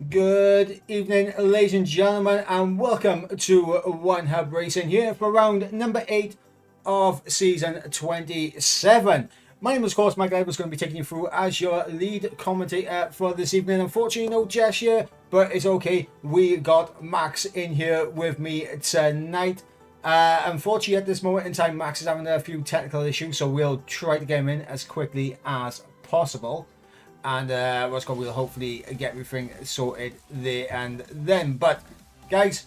Good evening, ladies and gentlemen, and welcome to One Hub Racing here for round number 8 of season 27. My name is, of course, Mike. I was going to be taking you through as your lead commentator for this evening. Unfortunately, no Jess here, but it's okay. We got Max in here with me tonight. Unfortunately, at this moment in time, Max is having a few technical issues, so we'll try to get him in as quickly as possible. And we'll hopefully get everything sorted there and then. But guys,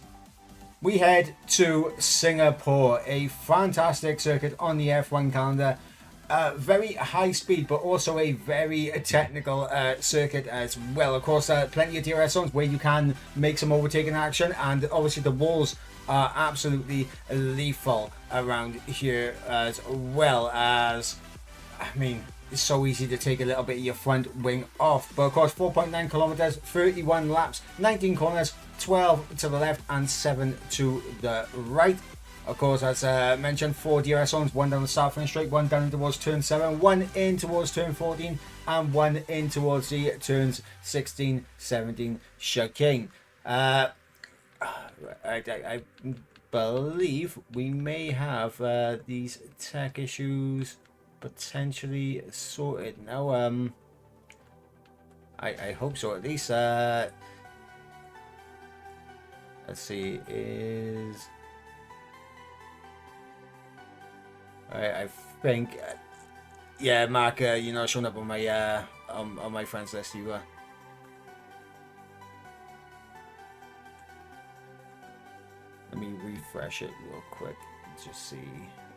we head to Singapore, a fantastic circuit on the F1 calendar. Very high speed, but also a very technical circuit as well. Of course, plenty of DRS zones where you can make some overtaking action, and obviously the walls are absolutely lethal around here, as well as, I mean, it's so easy to take a little bit of your front wing off. But of course, 4.9 kilometers, 31 laps, 19 corners, 12 to the left and 7 to the right. Of course, as mentioned, 4 DRS zones, 1 down the start finish straight, 1 down towards turn 7, 1 in towards turn 14, and 1 in towards the turns 16, 17 chicane. I believe we may have these tech issues potentially sorted now. I hope so, at least. Let's see, is I think yeah, Mark, you're not showing up on my friends list. You let me refresh it real quick and just see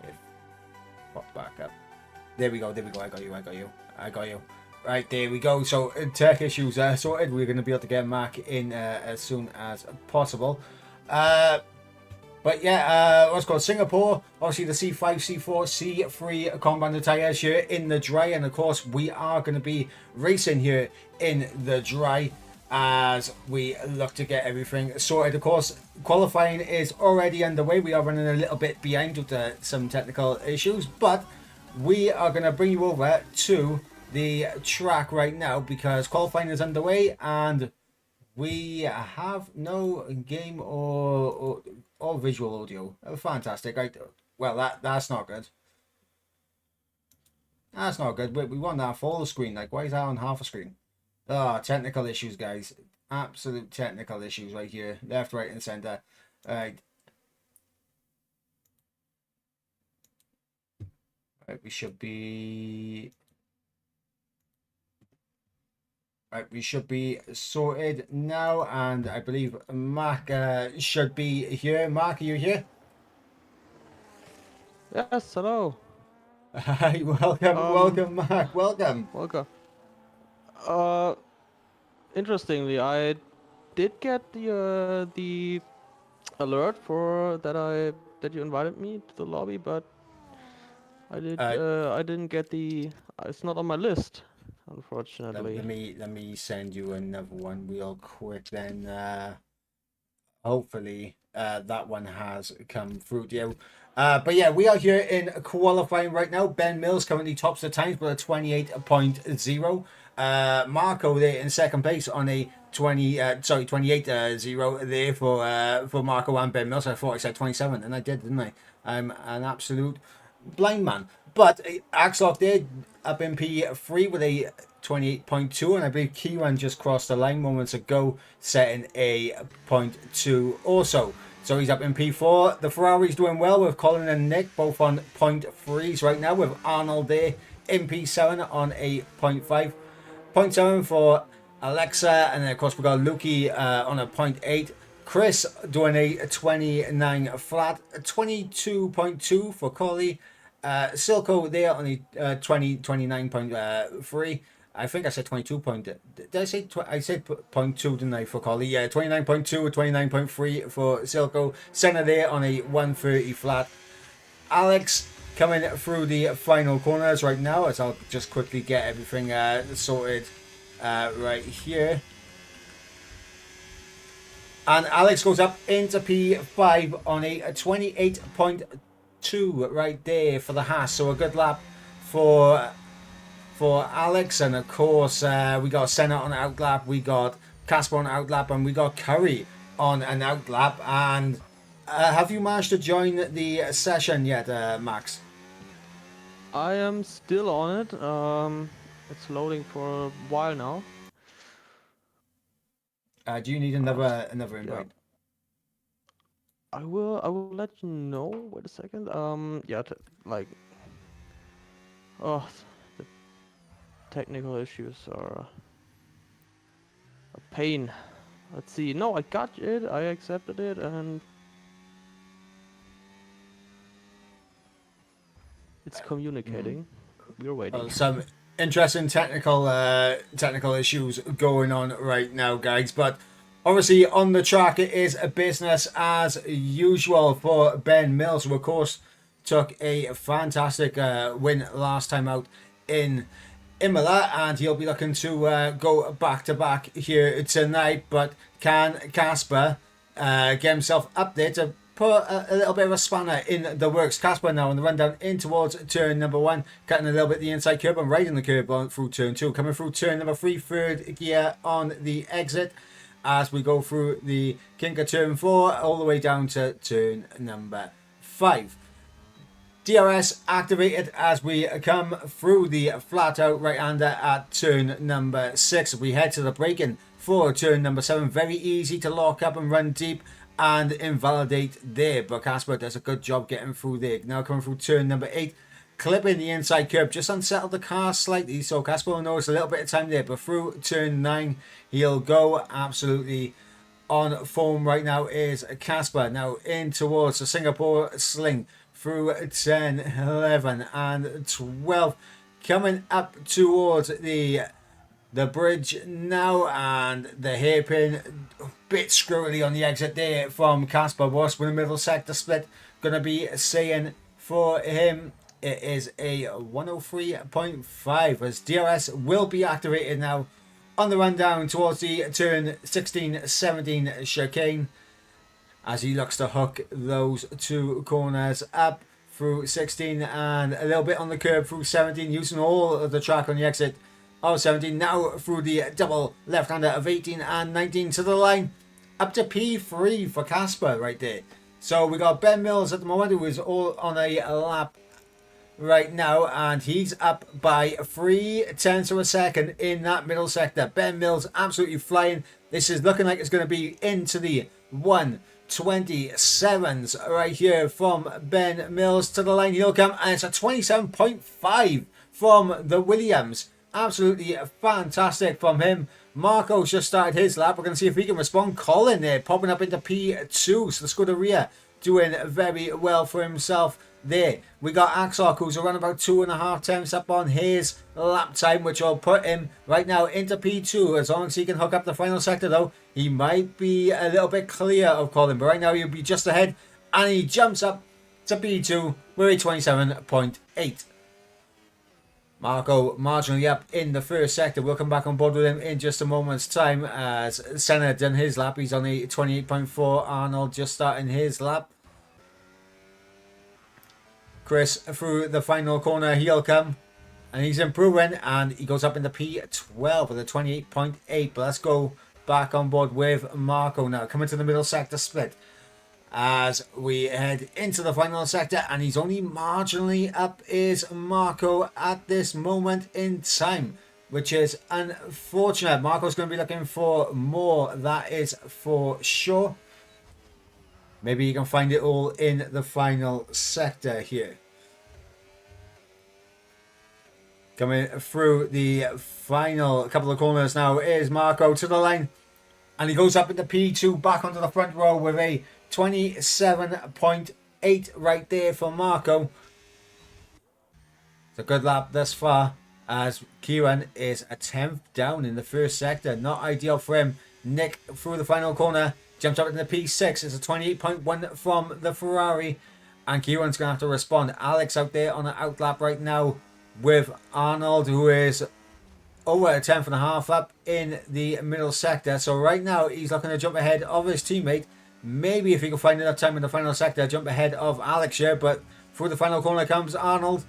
if pop back up. There we go. I got you. Right, there we go. So, tech issues sorted. We're going to be able to get Mark in as soon as possible. But yeah, what's called Singapore. Obviously, the C5, C4, C3 compound tyres here in the dry. And of course, we are going to be racing here in the dry as we look to get everything sorted. Of course, qualifying is already underway. We are running a little bit behind due to some technical issues, but we are going to bring you over to the track right now because qualifying is underway and we have no game or visual audio. Fantastic. Right? Well, that's not good. That's not good. We want that full screen. Like, why is that on half a screen? Ah, technical issues, guys. Absolute technical issues right here. Left, right, and center. Right. Right, we should be sorted now, and I believe Mark should be here. Mark, are you here? Yes, hello. Hi, welcome, Mark, welcome. Welcome. Uh, Interestingly, I did get the alert for that you invited me to the lobby, but I didn't get the. It's not on my list, unfortunately. Let me send you another one real quick then. Hopefully that one has come through to you. But yeah, we are here in qualifying right now. Ben Mills currently tops the times with a 28.0. Marco there in second place on a 28.0 there for Marco and Ben Mills. I thought I said 27, and I did, didn't I? I'm an absolute blind man. But Axlock there up in P3 with a 28.2, and I believe Kieran just crossed the line moments ago, setting a 0.2 also. So he's up in P4. The Ferrari's doing well with Colin and Nick both on 0.3s right now, with Arnold there in P7 on a 0.5. 0.7 for Alexa, and then of course we got Lukey on a 0.8. Chris doing a 29 flat, 22.2 for Collie. Silco there on the 29.3. I think I said 22 point. Did I say I said 0.2, didn't I, for Collie? Yeah, 29.2 or 29.3 for Silco. Center there on a 130 flat. Alex coming through the final corners right now, as I'll just quickly get everything sorted right here. And Alex goes up into P5 on a 28.2 right there for the Haas. So a good lap for Alex. And of course, we got Senna on outlap. We got Casper on outlap, and we got Curry on an outlap. And have you managed to join the session yet, Max? I am still on it. It's loading for a while now. Do you need Uh, another yeah, invite? I will let you know. Wait a second. Yeah, like, oh, the technical issues are a pain. Let's see. No, I got it. I accepted it, and it's communicating. We're waiting. Some interesting technical issues going on right now, guys. But obviously, on the track, it is a business as usual for Ben Mills, who of course took a fantastic win last time out in Imola, and he'll be looking to go back to back here tonight. But can Casper get himself up there to put a little bit of a spanner in the works? Casper now on the run down in towards turn number 1, cutting a little bit the inside curb and riding the curb on through turn 2, coming through turn number 3, third gear on the exit as we go through the kink of turn 4 all the way down to turn number 5. DRS activated as we come through the flat out right hander at turn number 6. We head to the braking for turn number 7. Very easy to lock up and run deep and invalidate there, but Casper does a good job getting through there. Now coming through turn number 8, clipping the inside curb, just unsettled the car slightly, so Casper will notice a little bit of time there, but through turn 9 he'll go absolutely on form right now is Casper. Now in towards the Singapore sling through 10, 11 and 12, coming up towards the bridge now, and the hairpin bit screwy on the exit there from Casper. Wasp in the middle sector split, gonna be saying for him it is a 103.5 as DRS will be activated now on the run down towards the turn 16-17 chicane as he looks to hook those two corners up through 16 and a little bit on the curb through 17, using all of the track on the exit of 17. Now through the double left-hander of 18 and 19 to the line, up to P3 for Casper right there. So we got Ben Mills at the moment, who is all on a lap right now, and he's up by 3/10 of a second in that middle sector. Ben Mills absolutely flying. This is looking like it's going to be into the 1:27s right here from Ben Mills. To the line he'll come, and it's a 27.5 from the Williams. Absolutely fantastic from him. Marco's just started his lap. We're going to see if he can respond. Colin there popping up into P2, so the Scuderia doing very well for himself there. We got Axoc, who's around about 2.5 tenths up on his lap time, which will put him right now into P2. As long as he can hook up the final sector, though, he might be a little bit clear of Colin, but right now he'll be just ahead, and he jumps up to P2 with a 27.8. Marco marginally up in the first sector. We'll come back on board with him in just a moment's time as Senna done his lap. He's on a 28.4. Arnold just starting his lap. Chris through the final corner, he'll come, and he's improving, and he goes up into P12 with a 28.8. But let's go back on board with Marco now, coming to the middle sector split as we head into the final sector, and he's only marginally up is Marco at this moment in time, which is unfortunate. Marco's going to be looking for more, that is for sure. Maybe you can find it all in the final sector here. Coming through the final couple of corners now is Marco to the line, and he goes up into P2 back onto the front row with a 27.8 right there for Marco. It's a good lap thus far as Kieran is a 10th down in the first sector. Not ideal for him. Nick through the final corner jumps up into P6. It's a 28.1 from the Ferrari, and Kieran's going to have to respond. Alex out there on an outlap right now with Arnold, who is over a 10th and a half up in the middle sector. So right now he's looking to jump ahead of his teammate. Maybe if he can find enough time in the final sector, jump ahead of Alex here. But through the final corner comes Arnold,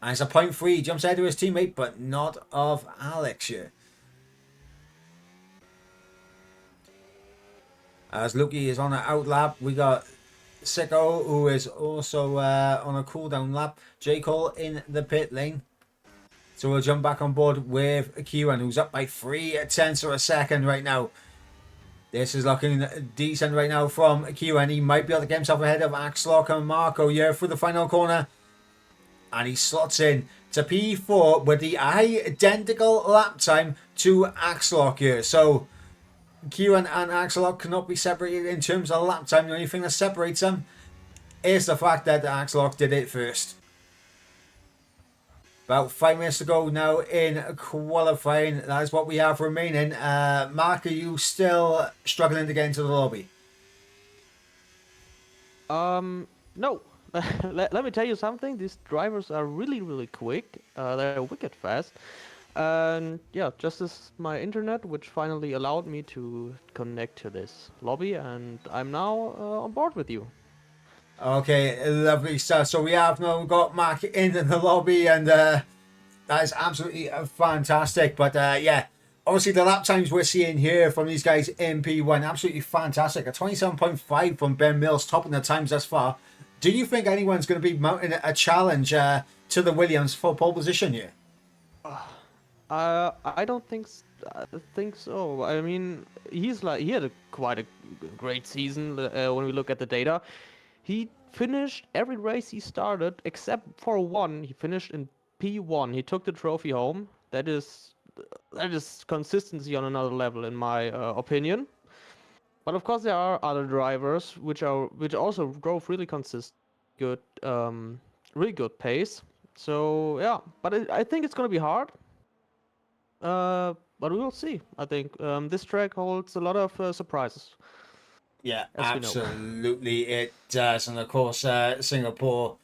and it's a 0.3. Jumps ahead of his teammate, but not of Alex here. As Luki is on an out lap, we got Sicko, who is also on a cooldown lap. J. Cole in the pit lane. So we'll jump back on board with Kieran, who's up by 3/10 of a second right now. This is looking decent right now from Kieran. He might be able to get himself ahead of Axlock and Marco here for the final corner. And he slots in to P4 with the identical lap time to Axlock here. So Kieran and Axlock cannot be separated in terms of lap time. The only thing that separates them is the fact that Axlock did it first. About 5 minutes to go now in qualifying. That is what we have remaining. Mark, are you still struggling to get into the lobby? No. Let me tell you something. These drivers are really, really quick. They're wicked fast. And yeah, just as my internet, which finally allowed me to connect to this lobby, and I'm now on board with you. Okay, lovely stuff. So we have now got Mark in the lobby, and that is absolutely fantastic. But yeah, obviously the lap times we're seeing here from these guys in P1, absolutely fantastic. A 27.5 from Ben Mills, topping the times thus far. Do you think anyone's going to be mounting a challenge to the Williams for pole position here? I don't think so. I mean, he had quite a great season when we look at the data. He finished every race he started except for one. He finished in P1. He took the trophy home. That is consistency on another level, in my opinion. But of course, there are other drivers which also drove really consistent, good, really good pace. So yeah, but I think it's gonna be hard. But we will see. I think this track holds a lot of surprises, Yeah, as we know. absolutely it does. And of course, Singapore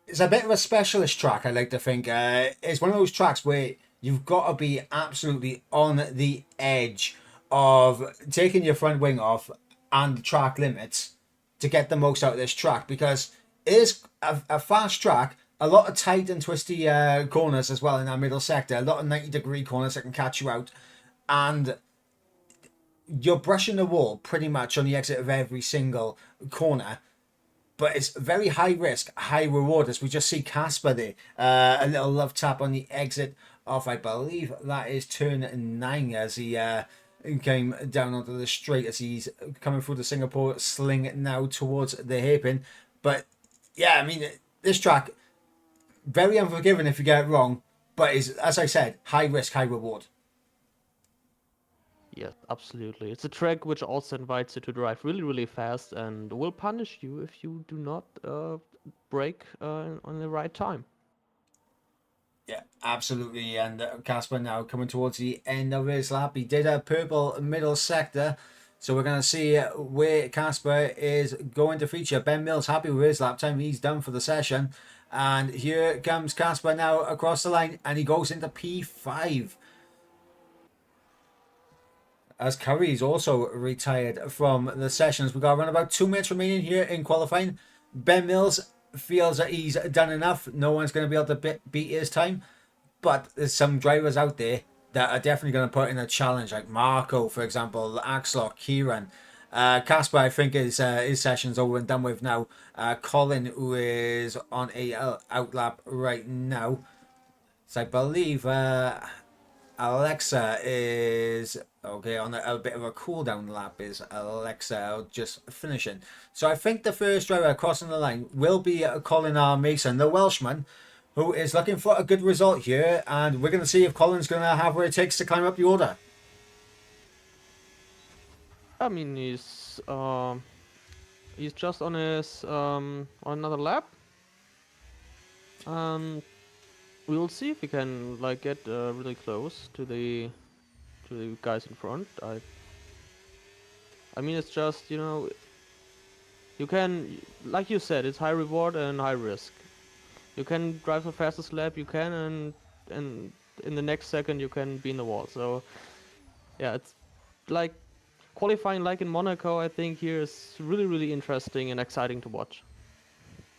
is a bit of a specialist track, I like to think. It's one of those tracks where you've got to be absolutely on the edge of taking your front wing off and the track limits to get the most out of this track, because it is a fast track, a lot of tight and twisty corners as well in that middle sector, a lot of 90-degree corners that can catch you out. And you're brushing the wall pretty much on the exit of every single corner, but it's very high risk, high reward. As we just see Casper there, a little love tap on the exit of, I believe that is turn 9, as he came down onto the straight as he's coming through the Singapore sling now towards the hairpin. But yeah, I mean, this track, very unforgiving if you get it wrong, but is, as I said, high risk, high reward. Yes, absolutely. It's a track which also invites you to drive really, really fast and will punish you if you do not brake on the right time. Yeah, absolutely. And Casper now coming towards the end of his lap. He did a purple middle sector. So we're going to see where Casper is going to feature. Ben Mills happy with his lap time. He's done for the session. And here comes Casper now across the line. And he goes into P5. As Curry's also retired from the sessions. We've got around about 2 minutes remaining here in qualifying. Ben Mills feels that he's done enough. No one's going to be able to beat his time. But there's some drivers out there that are definitely going to put in a challenge, like Marco, for example, Axlock, Kieran. Casper, I think his session's over and done with now. Colin, who is on a outlap right now. So I believe Alexa is okay on a bit of a cooldown lap. Is Alexa just finishing? So I think the first driver crossing the line will be Colin R. Mason, the Welshman, who is looking for a good result here, and we're going to see if Colin's going to have what it takes to climb up the order. I mean, he's just on his on another lap. We will see if we can like get really close to the guys in front. I mean, it's just, you can, like you said, it's high reward and high risk. You can drive the fastest lap you can, and in the next second you can be in the wall. So yeah, it's like qualifying like in Monaco. I think here is really, really interesting and exciting to watch.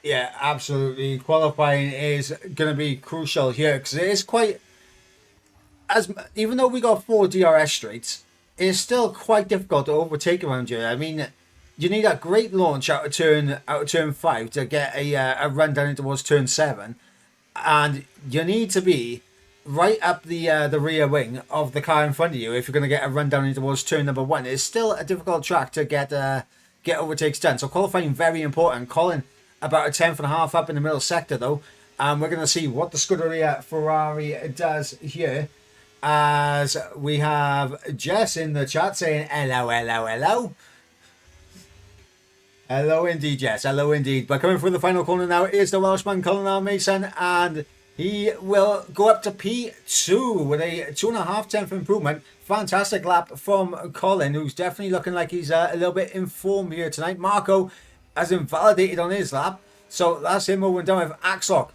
Yeah, absolutely. Qualifying is going to be crucial here because it is quite, as even though we got 4 DRS straights, it's still quite difficult to overtake around here. I mean, you need a great launch out of turn 5 to get a run down towards turn 7, and you need to be right up the rear wing of the car in front of you if you're going to get a run down towards turn number 1. It's still a difficult track to get overtakes done. So qualifying very important. Colin about a tenth and a half up in the middle sector though, and we're going to see what the Scuderia Ferrari does here. As we have Jess in the chat saying hello, hello, hello. Hello indeed, Jess. Hello indeed. But coming through the final corner now is the Welshman Colin Mason, and he will go up to P2 with a 2.5 tenth improvement. Fantastic lap from Colin, who's definitely looking like he's a little bit in form here tonight. Marco has invalidated on his lap, so that's him moving down with Axlock.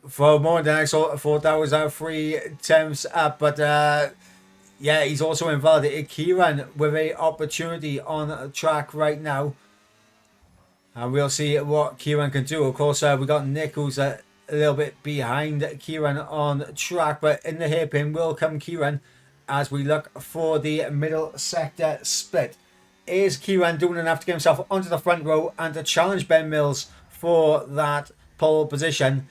For more than I thought that was 3 tenths up, but yeah, he's also invalidated. Kieran with a opportunity on track right now, and we'll see what Kieran can do. Of course, we got Nick, who's a little bit behind Kieran on track, but in the hairpin will come Kieran as we look for the middle sector split. Is Kieran doing enough to get himself onto the front row and to challenge Ben Mills for that pole position?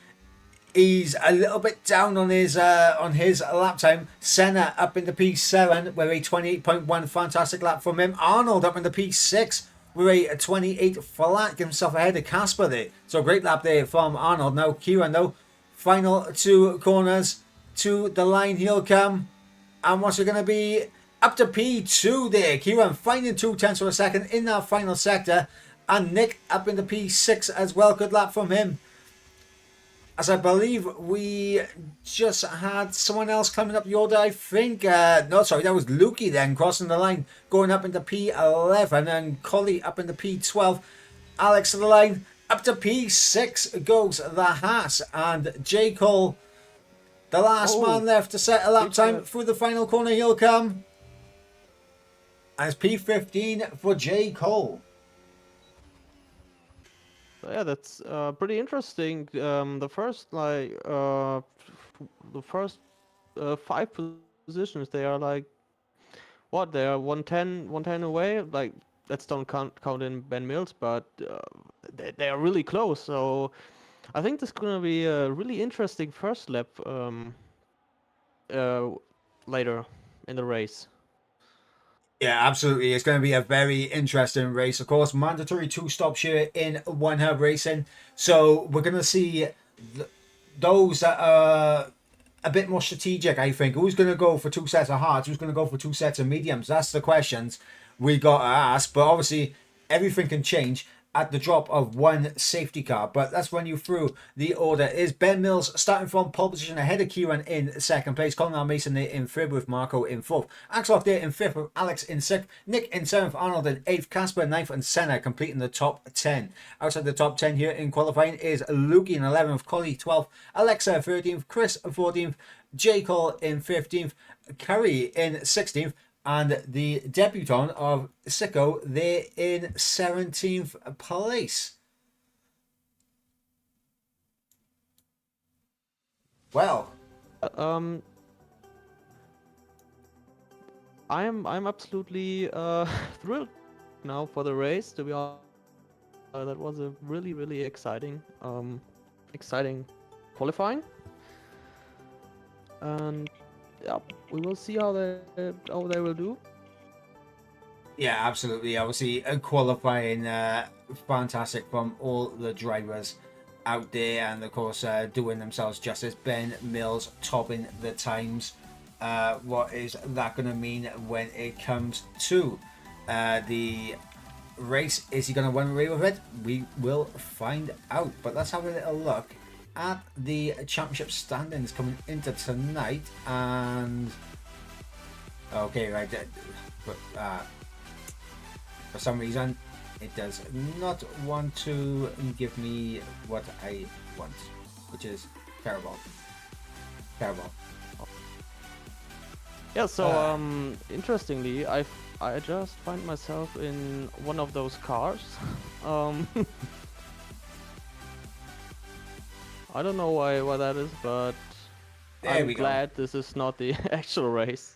He's a little bit down on his lap time. Senna up into P7 with a 28.1, fantastic lap from him. Arnold up into P6 with a 28 flat, gets himself ahead of Casper there. So great lap there from Arnold. Now Kieran though, final 2 corners to the line he'll come. And what's it going to be? Up to P2 there. Kieran finding 2 tenths of a second in that final sector. And Nick up into P6 as well. Good lap from him. As I believe we just had someone else climbing up the order, I think. No, sorry, that was Lukey then crossing the line, going up into P11, and Collie up into P12. Alex to the line, up to P6 goes the Haas, and J. Cole, the last man left to set a lap time through the final corner, he'll come. As P15 for J. Cole. So yeah, that's pretty interesting. The first the first 5 positions, they are like, what? They are 110 away. Like, let's don't count in Ben Mills, but they are really close. So I think this is gonna be a really interesting first lap later in the race. Yeah, absolutely. It's going to be a very interesting race. Of course, mandatory 2 stops here in One Hub Racing. So we're going to see those that are a bit more strategic, I think. Who's going to go for 2 sets of hards? Who's going to go for 2 sets of mediums? That's the questions we got to ask. But obviously, everything can change at the drop of 1 safety car. But let's run you through the order. Is Ben Mills starting from pole position ahead of Kieran in 2nd place. Colin Mason there in 3rd with Marco in 4th. Axlock there in 5th with Alex in 6th. Nick in 7th. Arnold in 8th. Casper in 9th. And Senna completing the top 10. Outside the top 10 here in qualifying is Lukey in 11th. Collie 12th. Alexa 13th. Chris 14th. J. Cole in 15th. Curry in 16th. And the debutant of Sicko there in 17th place. Well, I'm absolutely thrilled now for the race. To be honest, that was a really exciting qualifying, and yeah, we will see how they will do. yeah, absolutely. Obviously, qualifying fantastic from all the drivers out there, and of course, doing themselves justice. Ben Mills topping the times. What is that going to mean when it comes to the race? Is he going to run away with it? We will find out. But let's have a little look at the championship standings coming into tonight. And okay, right, but for some reason it does not want to give me what I want, which is terrible. Yeah, so interestingly, I just find myself in one of those cars. I don't know why that is, but There I'm we go. glad this is not the actual race.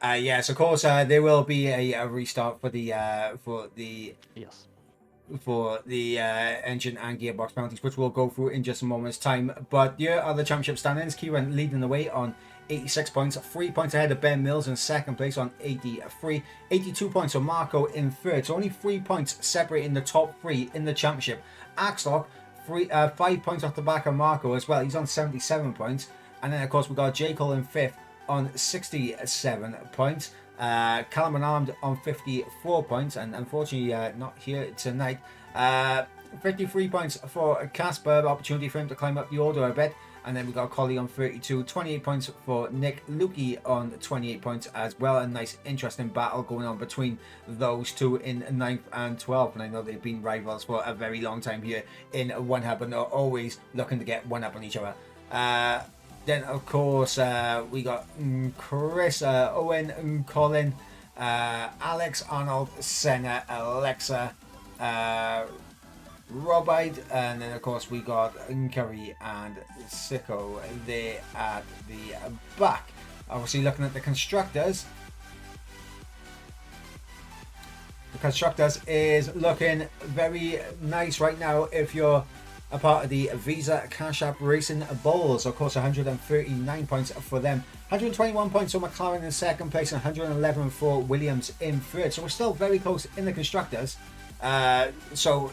Yes, of course. There will be a restart for the Yes. engine and gearbox penalties, which we'll go through in just a moment's time. But here are the championship standings. Kieran leading the way on 86 points, 3 points ahead of Ben Mills in second place on 83, 82 points for Marco in third. So only 3 points separating the top three in the championship. Axlock, 5 points off the back of Marco as well. He's on 77 points. And then, of course, we've got J. Cole in fifth on 67 points. Callum and Armed on 54 points, and unfortunately not here tonight. 53 points for Casper, opportunity for him to climb up the order a bit. And then we got Collie on 32, 28 points for Nick. Lukey on 28 points as well. A nice, interesting battle going on between those two in 9th and 12th. And I know they've been rivals for a very long time here in One Hub, and they're always looking to get one up on each other. Then, of course, we got Chris, Owen, Colin, Alex, Arnold, Senna, Alexa, Robide, and then, of course, we got Curry and Sicko there at the back. Obviously, looking at the constructors. The constructors is looking very nice right now if you're a part of the Visa Cash App Racing Bulls. Of course, 139 points for them. 121 points for McLaren in second place and 111 for Williams in third. So we're still very close in the constructors. So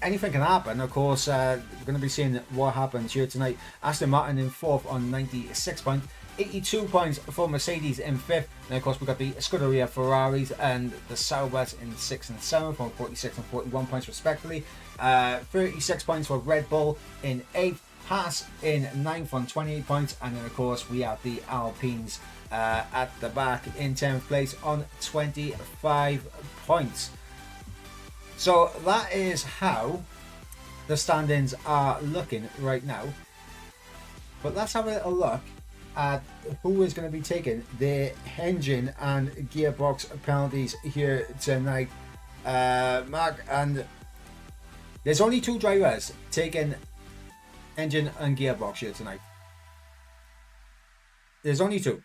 anything can happen. Of course, we're going to be seeing what happens here tonight. Aston Martin in fourth on 96 points. 82 points for Mercedes in fifth. And of course, we've got the Scuderia Ferraris and the Saubers in sixth and seventh on 46 and 41 points respectively. 36 points for Red Bull in 8th, Haas in 9th on 28 points, and then of course we have the Alpines at the back in 10th place on 25 points. So that is how the standings are looking right now. But let's have a little look at who is going to be taking the engine and gearbox penalties here tonight. Mark, and there's only 2 drivers taking engine and gearbox here tonight. There's only 2.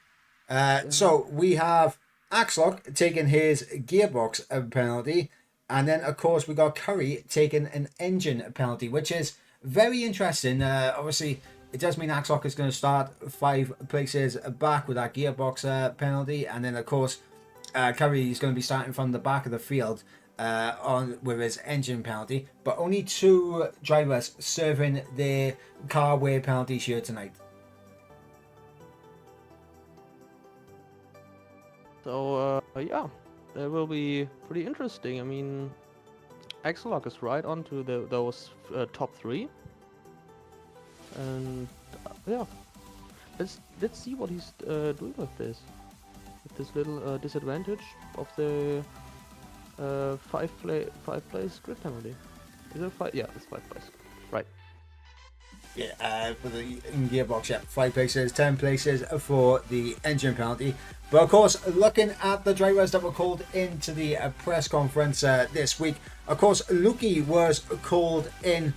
So we have Axlock taking his gearbox penalty, and then of course we got Curry taking an engine penalty, which is very interesting. Obviously, it does mean Axlock is going to start 5 places back with that gearbox penalty, and then of course Curry is going to be starting from the back of the field on with his engine penalty. But only 2 drivers serving their car wear penalties here tonight. So yeah, that will be pretty interesting. I mean, Axelock is right onto those top 3, and yeah, let's see what he's doing with this little disadvantage of the 5 place grid penalty. Is it 5? Yeah, it's 5 place. Right. Yeah, for the gearbox, yeah, 5 places, 10 places for the engine penalty. But of course, looking at the drivers that were called into the press conference this week, of course, Lukey was called in.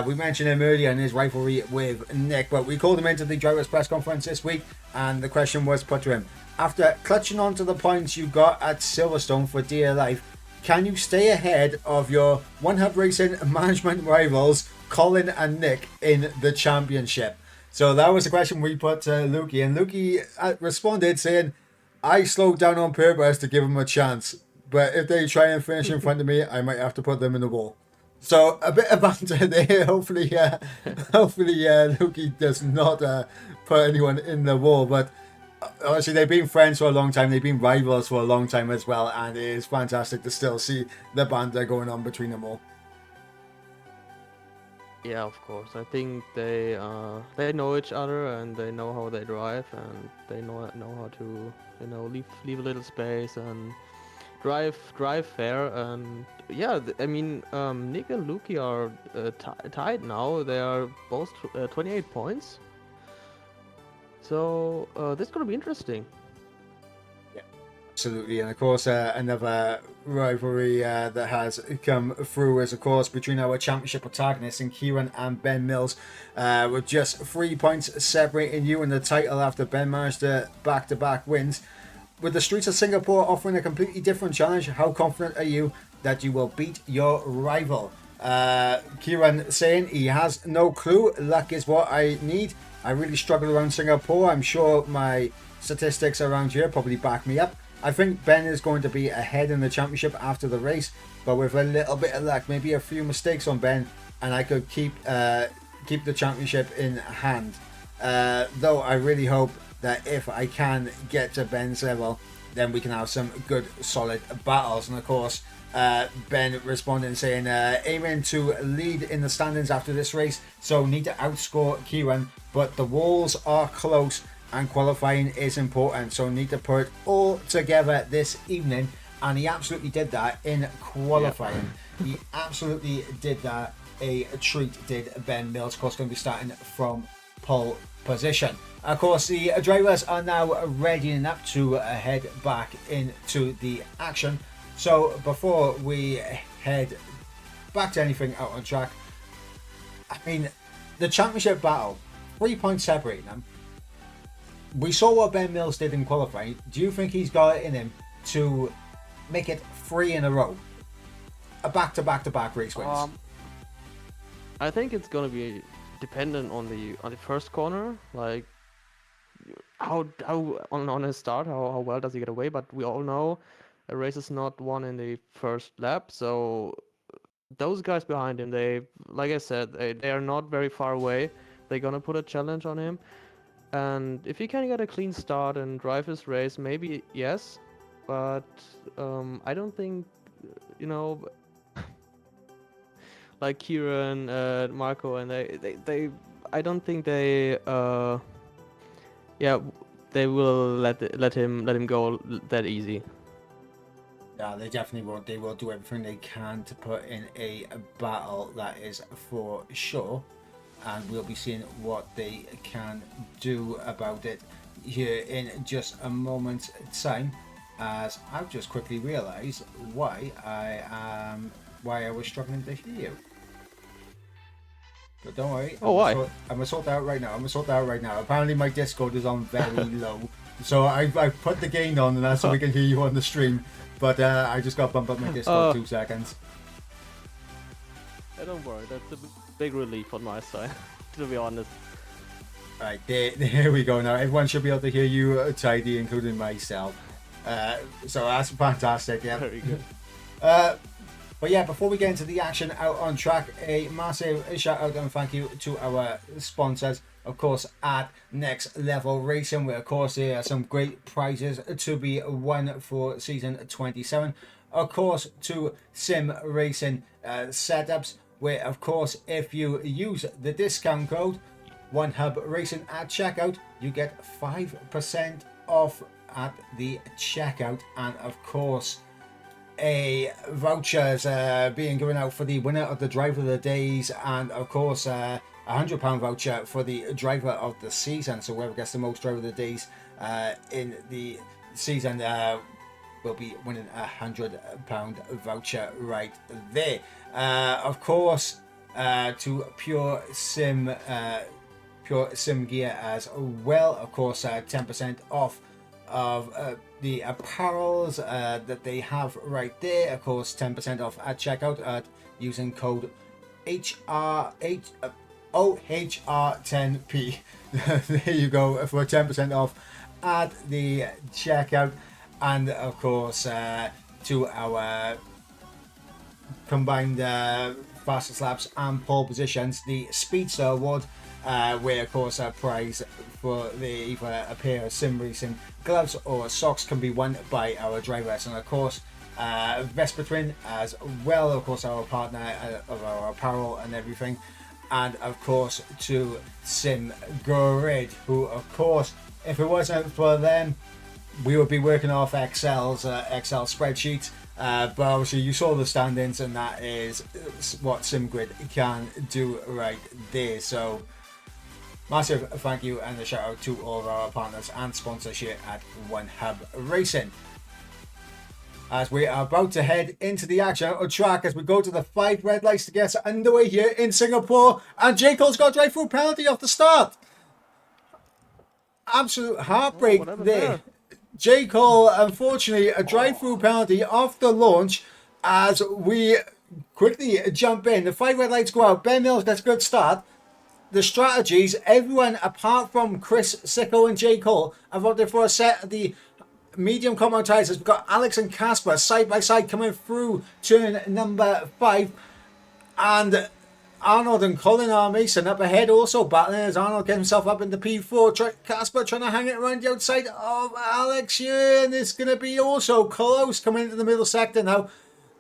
We mentioned him earlier in his rivalry with Nick, but we called him into the drivers' press conference this week, and the question was put to him: after clutching onto the points you got at Silverstone for dear life, can you stay ahead of your One Hub Racing management rivals, Colin and Nick, in the championship? So that was the question we put to Lukey, and Lukey responded saying, I slowed down on purpose to give them a chance, but if they try and finish in front of me, I might have to put them in the wall. So a bit of banter there. Hopefully Lukey does not put anyone in the wall, but obviously they've been friends for a long time, they've been rivals for a long time as well, and it is fantastic to still see the banter going on between them all. Yeah, of course. I think they know each other, and they know how they drive, and they know how to leave a little space and drive fair. And yeah, I mean, Nick and Lukey are tied now. They are both 28 points. So this is gonna be interesting. Absolutely, and of course another rivalry that has come through is of course between our championship protagonists in Kieran and Ben Mills, with just 3 points separating you in the title after Ben managed to back-to-back wins. with the streets of Singapore offering a completely different challenge, how confident are you that you will beat your rival? Kieran saying he has no clue. Luck is what I need. I really struggle around Singapore. I'm sure my statistics around here probably back me up. I think Ben is going to be ahead in the championship after the race, but with a little bit of luck, maybe a few mistakes on Ben, and I could keep the championship in hand. Though I really hope that if I can get to Ben's level, then we can have some good solid battles. And of course, Ben responding saying, aiming to lead in the standings after this race, so need to outscore Kieran, but the walls are close and qualifying is important, so need to put it all together this evening. And he absolutely did that in qualifying. He absolutely did that. A treat did Ben Mills. Of course, going to be starting from pole position. Of course, the drivers are now readying up to head back into the action. So before we head back to anything out on track, I mean, the championship battle, 3 points separating them. We saw what Ben Mills did in qualifying. Do you think he's got it in him to make it 3 in a row? A back-to-back-to-back race wins. I think it's gonna be dependent on the first corner, like how on his start, how well does he get away? But we all know a race is not won in the first lap, so those guys behind him, they, like I said, they are not very far away. They're gonna put a challenge on him, and if he can get a clean start and drive his race, maybe yes, but I don't think, you know, like Kieran, Marco, and they I don't think they they will let him go that easy. Yeah, they definitely won't. They will do everything they can to put in a battle, that is for sure. And we'll be seeing what they can do about it here in just a moment's time, as I've just quickly realised why I was struggling to hear you. But don't worry. Oh, why? I'm gonna sort that out right now. Apparently my Discord is on very low, so I put the gain on, and that's so we can hear you on the stream. But I just got to bump up my Discord 2 seconds. Yeah, don't worry, that's a big relief on my side, to be honest. Right, there we go now. Everyone should be able to hear you tidy, including myself. So that's fantastic, yeah. Very good. But yeah, before we get into the action out on track, a massive shout out and thank you to our sponsors, of course, at Next Level Racing, where of course there are some great prizes to be won for season 27. Of course, to Sim Racing setups, where of course if you use the discount code OneHubRacing at checkout, you get 5% off at the checkout. And of course, a vouchers being given out for the winner of the driver of the days, and of course a £100 voucher for the driver of the season. So whoever gets the most driver of the days in the season will be winning £100 voucher right there. Of course, to Pure Sim Gear as well. Of course, 10% off of the apparels that they have right there. Of course, 10% off at checkout at using code OHR10P. There you go, for 10% off at the checkout. And of course, to our combined fastest laps and pole positions, the Speedster Award, where of course a prize for either a pair of sim racing gloves or socks can be won by our drivers. And of course, Vespa Twin as well, of course our partner of our apparel and everything. And of course to Sim Grid, who of course, if it wasn't for them, we would be working off Excel spreadsheets. But obviously you saw the standings, and that is what SimGrid can do right there. So massive thank you and a shout out to all of our partners and sponsors here at One Hub Racing. As we are about to head into the action on track, as we go to the 5 red lights to get underway here in Singapore, and J. Cole's got a drive-through penalty off the start. Absolute heartbreak there. J. Cole, unfortunately, a drive-through penalty off the launch as we quickly jump in. The 5 red lights go out. Ben Mills gets a good start. The strategies, everyone apart from Chris, Sicko, and J. Cole have voted for a set of the medium commentators. We've got Alex and Casper side by side coming through turn number 5. And Arnold and Colin are Mason up ahead also battling as Arnold gets himself up into P4. Casper trying to hang it around the outside of Alex here. And it's going to be also close coming into the middle sector now.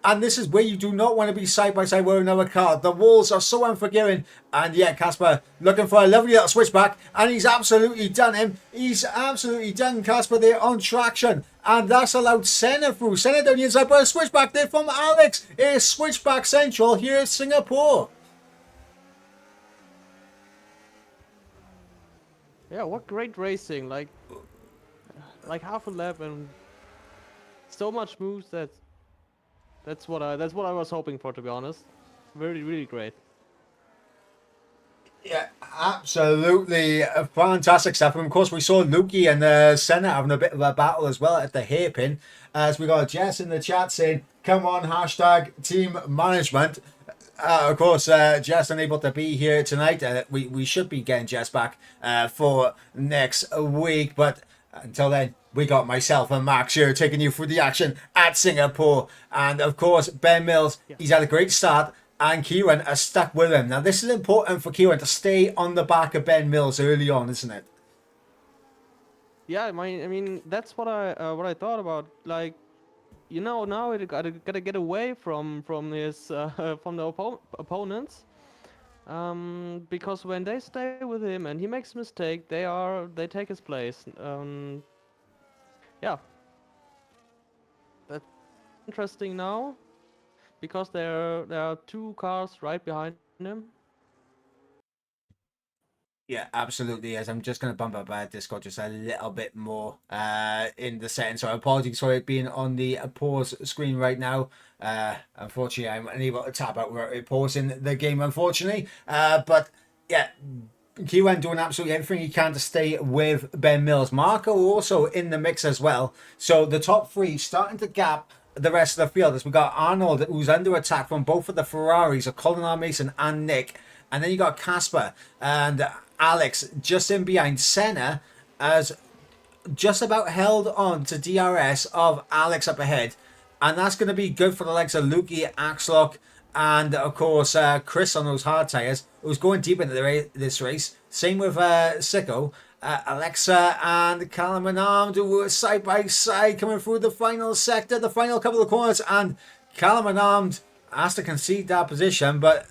And this is where you do not want to be side by side with another car. The walls are so unforgiving. And yeah, Casper looking for a lovely little switchback. And he's absolutely done him. He's absolutely done Casper there on traction. And that's allowed Senna through. Senna down the inside, but a switchback there from Alex. It's switchback central here at Singapore. Yeah, what great racing! Like half a lap and so much moves that that's what I was hoping for, to be honest. Really great. Yeah, absolutely fantastic stuff. And of course, we saw Lukey and Senna having a bit of a battle as well at the hairpin. As we got Jess in the chat saying, "Come on, hashtag team management." Of course, Jess unable to be here tonight. We should be getting Jess back for next week. But until then, we got myself and Max here taking you through the action at Singapore. And of course, Ben Mills, he's had a great start. And Kieran are stuck with him. Now, this is important for Kieran to stay on the back of Ben Mills early on, isn't it? Yeah, I mean that's what I thought about. Like, now it gotta get away from his from the opponents. Because when they stay with him and he makes a mistake, they take his place. Yeah, that's interesting now, because there are 2 cars right behind him. Yeah, absolutely. As I'm just going to bump up Discord just a little bit more in the setting. So apologies for it being on the pause screen right now. Unfortunately, I'm unable to tap out where it pausing the game, unfortunately. But yeah, Kiwan doing absolutely everything he can to stay with Ben Mills. Marco also in the mix as well. So the top 3 starting to gap the rest of the field as we got Arnold, who's under attack from both of the Ferraris of Colin R. Mason and Nick. And then you got Casper and Alex just in behind. Senna as just about held on to DRS of Alex up ahead. And that's going to be good for the likes of Lukey, Axlock, and of course Chris on those hard tyres, who's going deep into this race. Same with Sicko. Alexa and Callum and Armed were side by side coming through the final sector, the final couple of corners. And Callum and Armed has to concede that position, but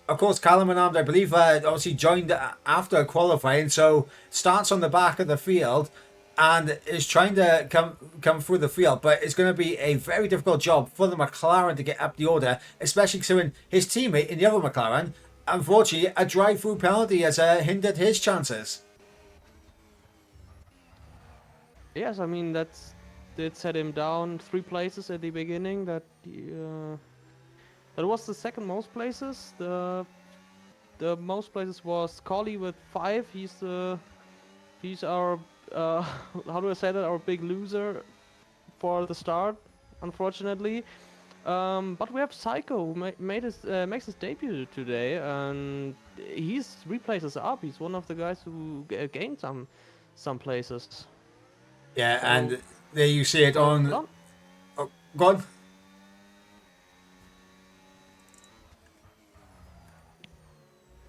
of course, Callum and Armed, I believe, obviously joined after qualifying, so starts on the back of the field and is trying to come through the field. But it's going to be a very difficult job for the McLaren to get up the order, especially considering his teammate in the other McLaren, unfortunately, a drive-through penalty has hindered his chances. Yes, I mean did set him down 3 places at the beginning. That was the second most places. The most places was Collie with 5. He's our how do I say that? Our big loser for the start, unfortunately. But we have Psycho, who makes his debut today, and he's 3 places up. He's one of the guys who gained some places. Yeah, so, and there you see it on. Oh, go on.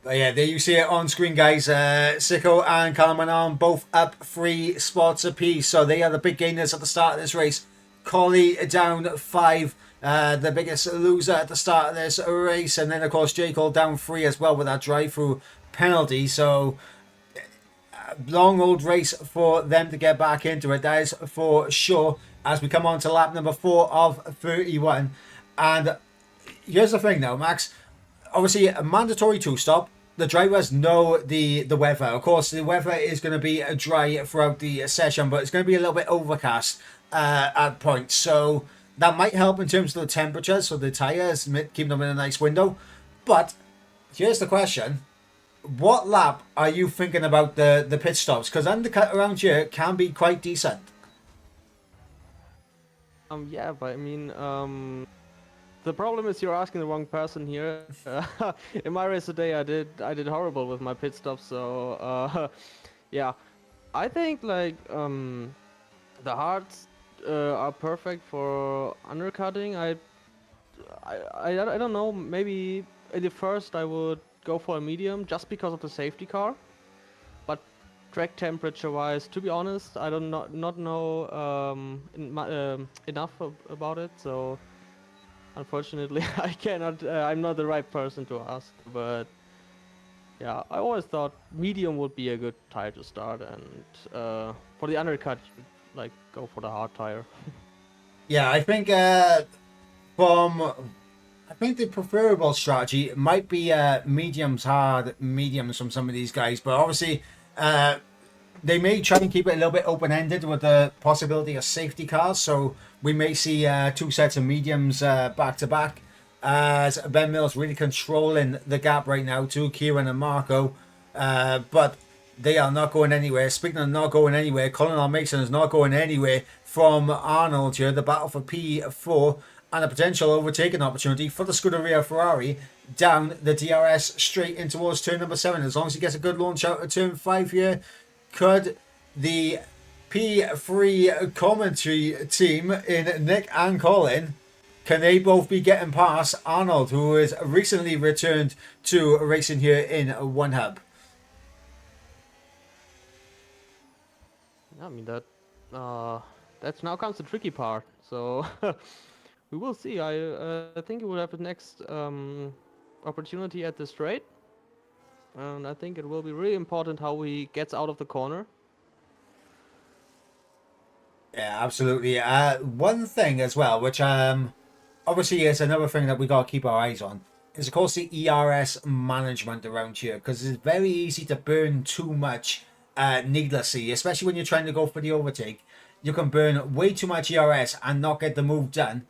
But yeah, there you see it on screen, guys. Sicko and Kalamanan both up 3 spots apiece. So they are the big gainers at the start of this race. Collie down 5, the biggest loser at the start of this race. And then, of course, J. Cole down 3 as well with that drive-through penalty. So, long old race for them to get back into it. That is for sure. As we come on to lap number 4 of 31. And here's the thing now, Max. Obviously, a mandatory 2-stop. The drivers know the weather. Of course, the weather is going to be dry throughout the session, but it's going to be a little bit overcast at points. So that might help in terms of the temperatures, so the tyres keep them in a nice window. But here's the question. What lap are you thinking about the pit stops? Because undercut around here can be quite decent. Yeah, but I mean, the problem is you're asking the wrong person here. In my race today, I did horrible with my pit stop. So yeah, I think like the hards are perfect for undercutting. I don't know. Maybe at the first I would go for a medium just because of the safety car. But track temperature wise, to be honest, I don't not know enough about it. So unfortunately, I cannot. I'm not the right person to ask. But yeah, I always thought medium would be a good tire to start, and for the undercut, you should like go for the hard tire. Yeah, I think from I think the preferable strategy might be mediums hard, mediums from some of these guys, but obviously uh, they may try and keep it a little bit open ended with the possibility of safety cars. So we may see two sets of mediums back to back. As Ben Mills really controlling the gap right now to Kieran and Marco, but they are not going anywhere. Speaking of not going anywhere, Colin Mason is not going anywhere from Arnold here. The battle for P4 and a potential overtaking opportunity for the Scuderia Ferrari down the DRS straight in towards turn number 7. As long as he gets a good launch out of turn 5 here, could the P3 commentary team in Nick and Colin, can they both be getting past Arnold, who has recently returned to racing here in One Hub? I mean that's now comes the tricky part. So we will see. I think he will have the next opportunity at the straight, and I think it will be really important how he gets out of the corner. Yeah, absolutely. One thing as well, which obviously is another thing that we got to keep our eyes on, is of course the ERS management around here, because it's very easy to burn too much needlessly, especially when you're trying to go for the overtake. You can burn way too much ERS and not get the move done,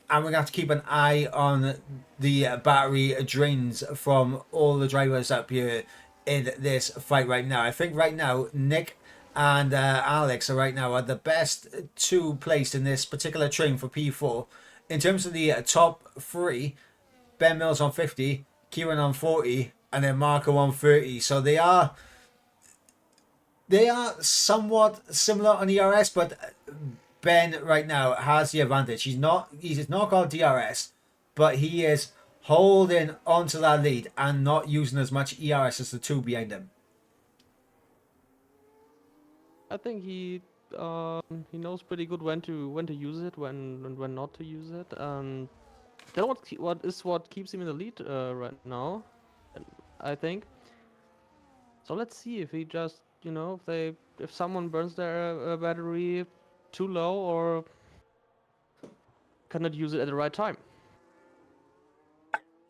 and we're going to have to keep an eye on the battery drains from all the drivers up here in this fight right now. I think right now Nick and Alex are right now are the best two placed in this particular train for P4 in terms of the top three. Ben Mills on 50, Kieran on 40, and then Marco on 30. So they are somewhat similar on ERS, but Ben right now has the advantage. He's not got DRS, but he is holding onto that lead and not using as much ERS as the two behind him. I think he knows pretty good when to use it, when not to use it, and then what keeps him in the lead right now, and I think. So let's see if he just if someone burns their battery too low or cannot use it at the right time.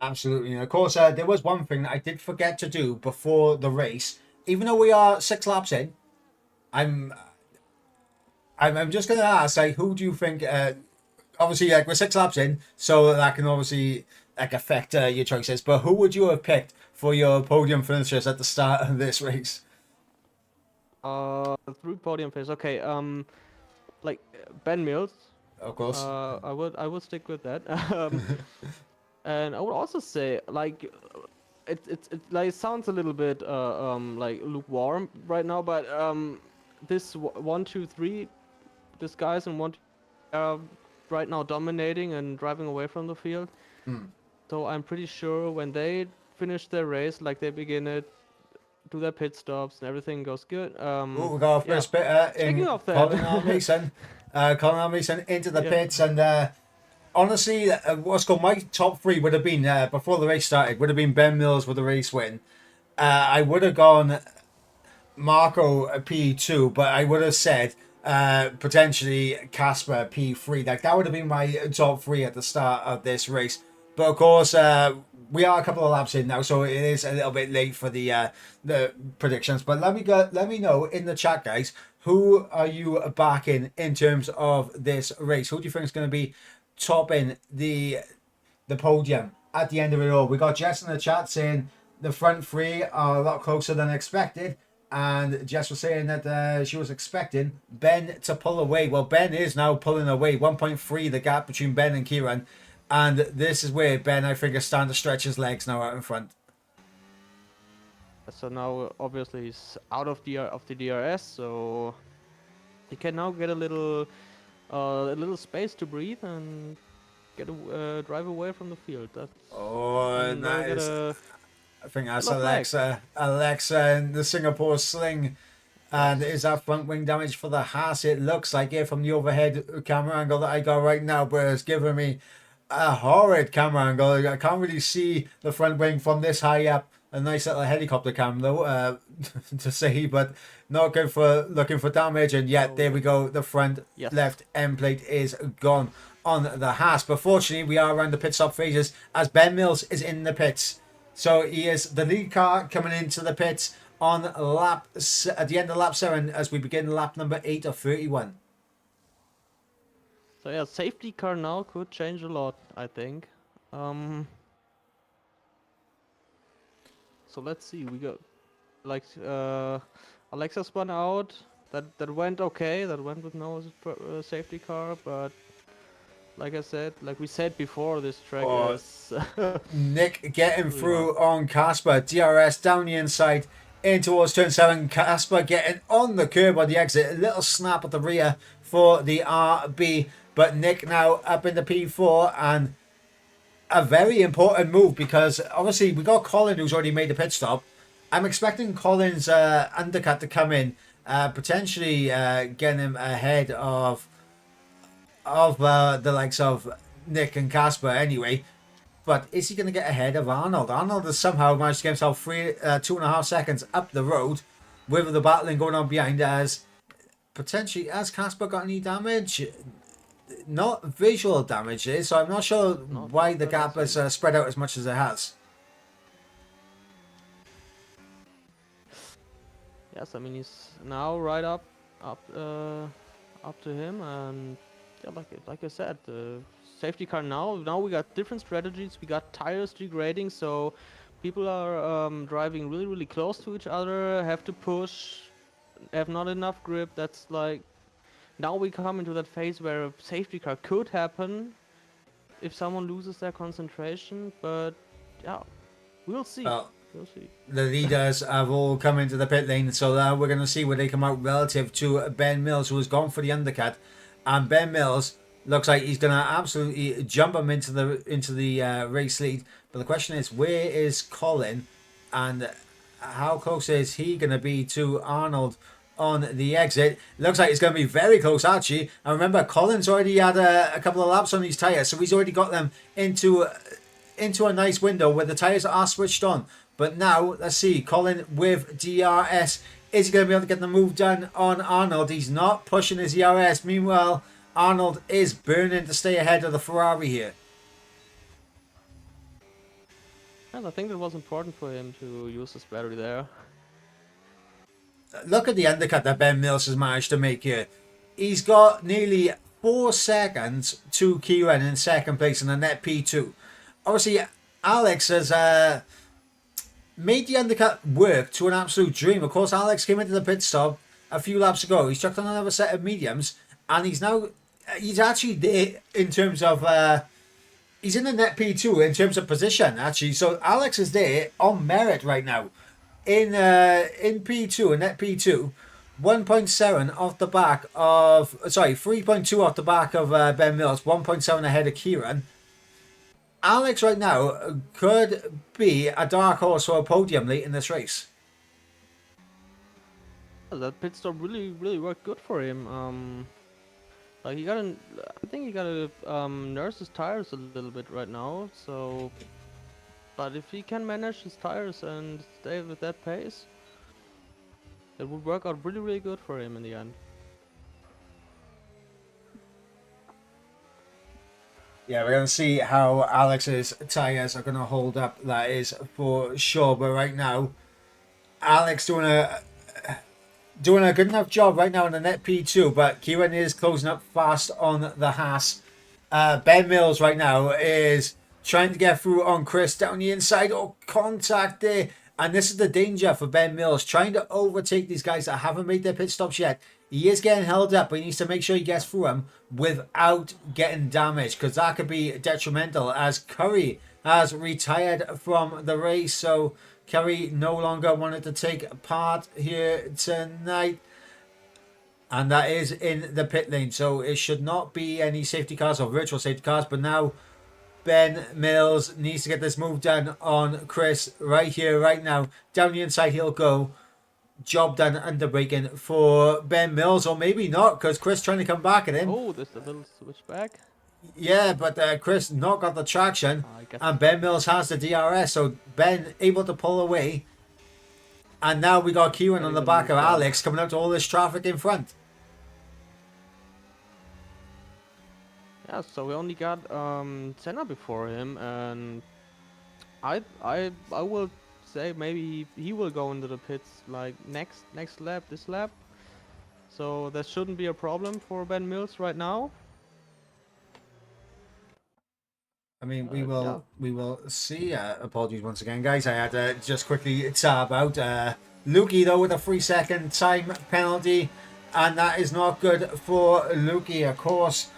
Absolutely. And of course, there was one thing that I did forget to do before the race. Even though we are 6 laps in, I'm I'm just going to ask, like, who do you think? Obviously, like we're 6 laps in, so that can obviously like affect your choices. But who would you have picked for your podium finishers at the start of this race? Three podium finishes. Okay. Like Ben Mills. Of course. I would stick with that. And I would also say like it like sounds a little bit like lukewarm right now, but this 1, 2, 3, this guys in one are right now dominating and driving away from the field. Hmm. So I'm pretty sure when they finish their race, like they begin it, do their pit stops and everything goes good. Oh, we got our Yeah. first bit Speaking in of Colin R. that, Mason. Colin R. Mason into the yeah. pits, and honestly, what's called my top three would have been before the race started would have been Ben Mills with the race win. I would have gone Marco P2, but I would have said potentially Casper P3. Like that would have been my top three at the start of this race. But of course, we are a couple of laps in now, so it is a little bit late for the predictions. But let me know in the chat, guys. Who are you backing in terms of this race? Who do you think is going to be topping the podium at the end of it all? We got Jess in the chat saying the front three are a lot closer than expected. And Jess was saying that she was expecting Ben to pull away. Well, Ben is now pulling away. 1.3 the gap between Ben and Kieran. And this is where Ben, I think, is starting to stretch his legs now out in front. So now obviously he's out of the DRS, so he can now get a little space to breathe and get a drive away from the field. That's Nice. I think that's Look, Alexa. Alexa in the Singapore sling. And is that front wing damage for the Haas? It looks like it from the overhead camera angle that I got right now, but it's giving me a horrid camera angle. I can't really see the front wing from this high up. A nice little helicopter cam though, to see, but not good for looking for damage. And yet, there we go. The front left end plate is gone on the Haas. But fortunately, we are around the pit stop phases as Ben Mills is in the pits. So he is the lead car coming into the pits on at the end of lap 7 as we begin lap number 8 of 31. So yeah, safety car now could change a lot, I think. So let's see. We got like Alexa spun out. That went okay. That went with no safety car, but like we said before, this track is Nick getting through on Casper. DRS down the inside in towards turn 7. Casper getting on the curb on the exit. A little snap at the rear for the RB, but Nick now up in the P4, and a very important move because obviously we got Colin who's already made the pit stop. I'm expecting Colin's undercut to come in, potentially getting him ahead of the likes of Nick and Casper anyway. But is he going to get ahead of Arnold? Arnold has somehow managed to get himself 2.5 seconds up the road with the battling going on behind. As potentially, has Casper got any damage? Not visual damage, so I'm not sure why the gap has spread out as much as it has. Yes, I mean he's now right up to him, and yeah, like I said, the safety car now we got different strategies. We got tires degrading, so people are driving really close to each other, have to push, have not enough grip. That's like now we come into that phase where a safety car could happen if someone loses their concentration, but yeah, we'll see. We'll see. The leaders have all come into the pit lane, so we're going to see where they come out relative to Ben Mills, who has gone for the undercut. And Ben Mills looks like he's going to absolutely jump him into the race lead. But the question is, where is Colin, and how close is he going to be to Arnold on the exit? Looks like it's going to be very close actually. And remember, Colin's already had a couple of laps on these tyres, so he's already got them into a nice window where the tyres are switched on. But now, let's see, Colin with DRS. Is he going to be able to get the move done on Arnold? He's not pushing his DRS. Meanwhile, Arnold is burning to stay ahead of the Ferrari here. And I think it was important for him to use his battery there. Look at the undercut that Ben Mills has managed to make here. He's got nearly 4 seconds to Kieran in second place in the net P2. Obviously, Alex has made the undercut work to an absolute dream. Of course, Alex came into the pit stop a few laps ago. He's chucked on another set of mediums, and he's actually there in terms of he's in the net P2 in terms of position actually. So Alex is there on merit right now in P2, in net P2. 1.7 off the back of 3.2 off the back of Ben Mills, 1.7 ahead of Kieran. Alex right now could be a dark horse for a podium late in this race. That pit stop really worked good for him. Like I think he gotta nurse his tires a little bit right now. So, but if he can manage his tires and stay with that pace, it would work out really good for him in the end. Yeah, we're going to see how Alex's tyres are going to hold up, that is for sure. But right now, Alex doing a good enough job right now in the net P2, but Kieran is closing up fast on the Haas. Ben Mills right now is trying to get through on Chris down the inside. Oh, contact there. And this is the danger for Ben Mills, trying to overtake these guys that haven't made their pit stops yet. He is getting held up, but he needs to make sure he gets through them without getting damaged, because that could be detrimental, as Curry has retired from the race. So Curry no longer wanted to take part here tonight. And that is in the pit lane. So it should not be any safety cars or virtual safety cars. But now Ben Mills needs to get this move done on Chris right here, right now. Down the inside he'll go. Job done under braking for Ben Mills, or maybe not, because Chris trying to come back at him. Oh, there's a little switchback. Yeah, but Chris not got the traction, I guess and Ben Mills has the DRS, so Ben able to pull away. And now we got Kieran on the back of Alex coming out to all this traffic in front. Yeah, so we only got Senna before him, and I will say maybe he will go into the pits like next lap, this lap. So that shouldn't be a problem for Ben Mills right now. I mean, we will see. Apologies once again, guys. I had to just quickly tab out. Lukey though with a 3-second time penalty, and that is not good for Lukey, of course,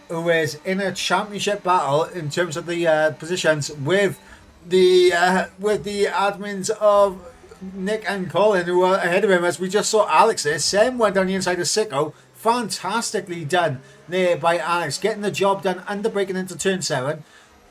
who is in a championship battle in terms of the positions with the admins of Nick and Colin, who are ahead of him. As we just saw Alex there, Sam went down the inside of Sicko. Fantastically done there by Alex, getting the job done under braking into turn 7.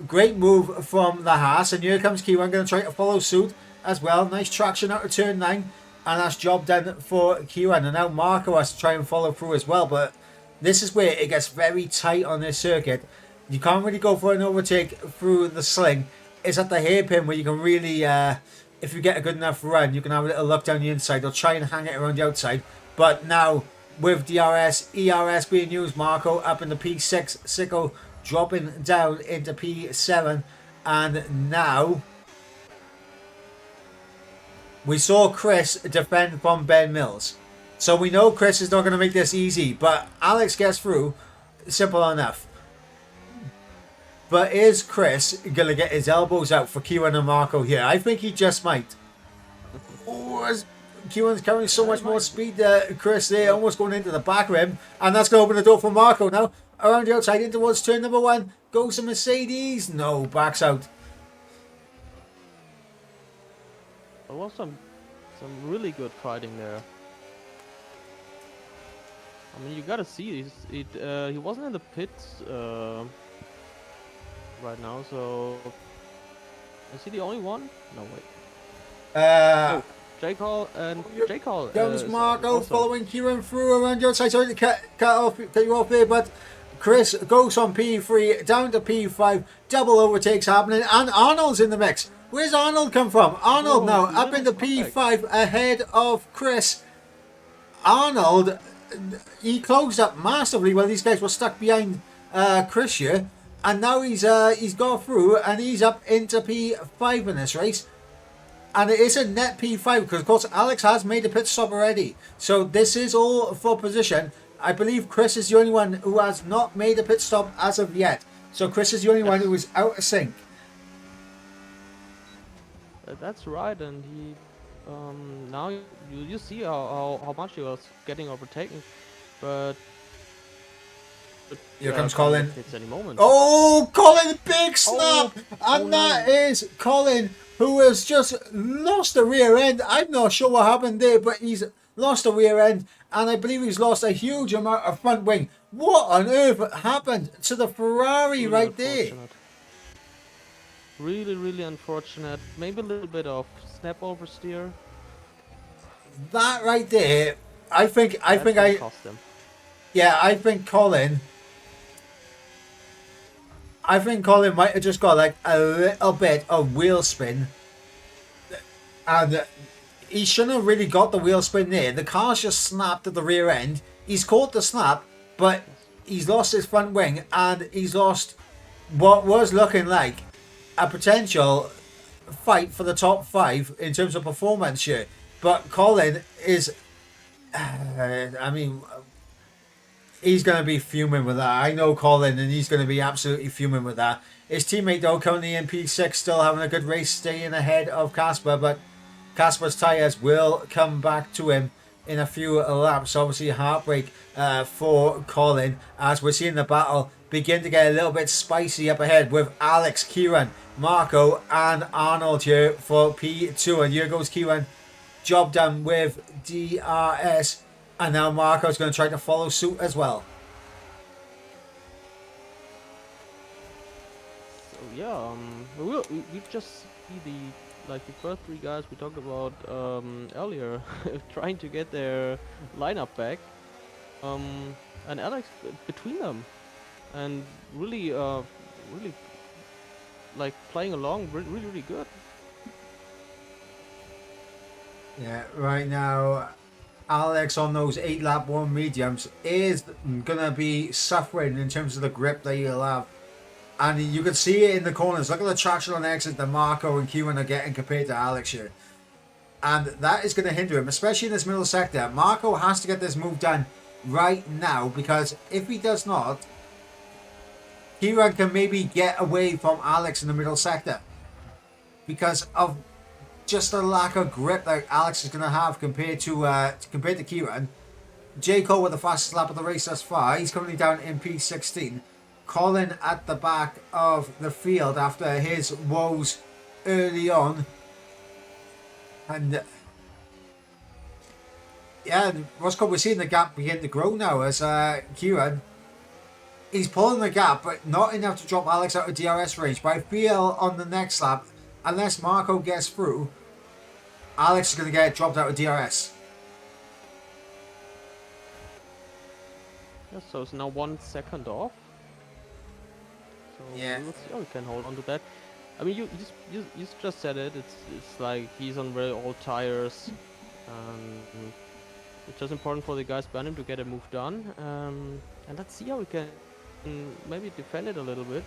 Great move from the Haas, and here comes Kieran, going to try to follow suit as well. Nice traction out of turn 9, and that's job done for Kieran. And now Marco has to try and follow through as well, but this is where it gets very tight on this circuit. You can't really go for an overtake through the sling. It's at the hairpin where you can really, if you get a good enough run, you can have a little look down the inside. They'll try and hang it around the outside. But now, with DRS, ERS being used, Marco up in the P6, Sicko dropping down into P7. And now, we saw Chris defend from Ben Mills. So we know Chris is not going to make this easy, but Alex gets through. Simple enough. But is Chris going to get his elbows out for Kieran and Marco here? I think he just might. Oh, Kieran's carrying so much more speed there. Chris there almost going into the back of him. And that's going to open the door for Marco now. Around the outside in towards turn number 1. Goes to Mercedes. No, backs out. There was some really good fighting there. I mean, you gotta see he wasn't in the pits right now, so is he the only one? No, wait. J Call and J Call. Comes Marco following Kieran through around the outside. Sorry to cut you off there, but Chris goes from P3 down to P5. Double overtakes happening, and Arnold's in the mix. Where's Arnold come from? Arnold now up into P5 ahead of Chris. Arnold, he closed up massively while these guys were stuck behind Chris here, and now he's gone through and he's up into P5 in this race, and it is a net P5 because of course Alex has made a pit stop already, so this is all for position. I believe Chris is the only one who has not made a pit stop as of yet, so Chris is the only one who is out of sync. That's right, and he now you see how much he was getting overtaken, but here comes Colin. It's any moment. Oh, Colin, big snap, and that is Colin, who has just lost the rear end. I'm not sure what happened there, but he's lost the rear end, and I believe he's lost a huge amount of front wing. What on earth happened to the Ferrari right there? Really unfortunate. Maybe a little bit of snap oversteer. That right there, I think cost him. Yeah, I think Colin might have just got like a little bit of wheel spin, and he shouldn't have really got the wheel spin there. The car's just snapped at the rear end. He's caught the snap, but he's lost his front wing, and he's lost what was looking like a potential fight for the top 5 in terms of performance here. But Colin is, I mean, he's going to be fuming with that. I know Colin, and he's going to be absolutely fuming with that. His teammate, though, currently in P6, still having a good race, staying ahead of Casper. But Casper's tyres will come back to him in a few laps. Obviously, heartbreak for Colin as we're seeing the battle begin to get a little bit spicy up ahead with Alex, Kieran, Marco, and Arnold here for P2. And here goes Kieran. Job done with DRS. And now Marco's going to try to follow suit as well. So yeah, we just see the first three guys we talked about earlier trying to get their lineup back, and Alex between them, and really like playing along really good. Yeah, right now Alex on those 8 lap 1 mediums is gonna be suffering in terms of the grip that he'll have. And you can see it in the corners. Look at the traction on exit that Marco and Kieran are getting compared to Alex here. And that is going to hinder him, especially in this middle sector. Marco has to get this move done right now, because if he does not, Kieran can maybe get away from Alex in the middle sector because of just the lack of grip that Alex is going to have compared to Kieran. J. Cole with the fastest lap of the race thus far. He's currently down in P16. Colin at the back of the field after his woes early on. And yeah, Roscoe, we're seeing the gap begin to grow now as Kieran, he's pulling the gap, but not enough to drop Alex out of DRS range. But I feel on the next lap, unless Marco gets through, Alex is going to get dropped out of DRS. Yeah, so it's now 1 second off. So Yeah. we'll see how we can hold on to that. I mean, you just said it. It's like he's on very old tires, and it's just important for the guys behind him to get a move done. And let's see how we can maybe defend it a little bit.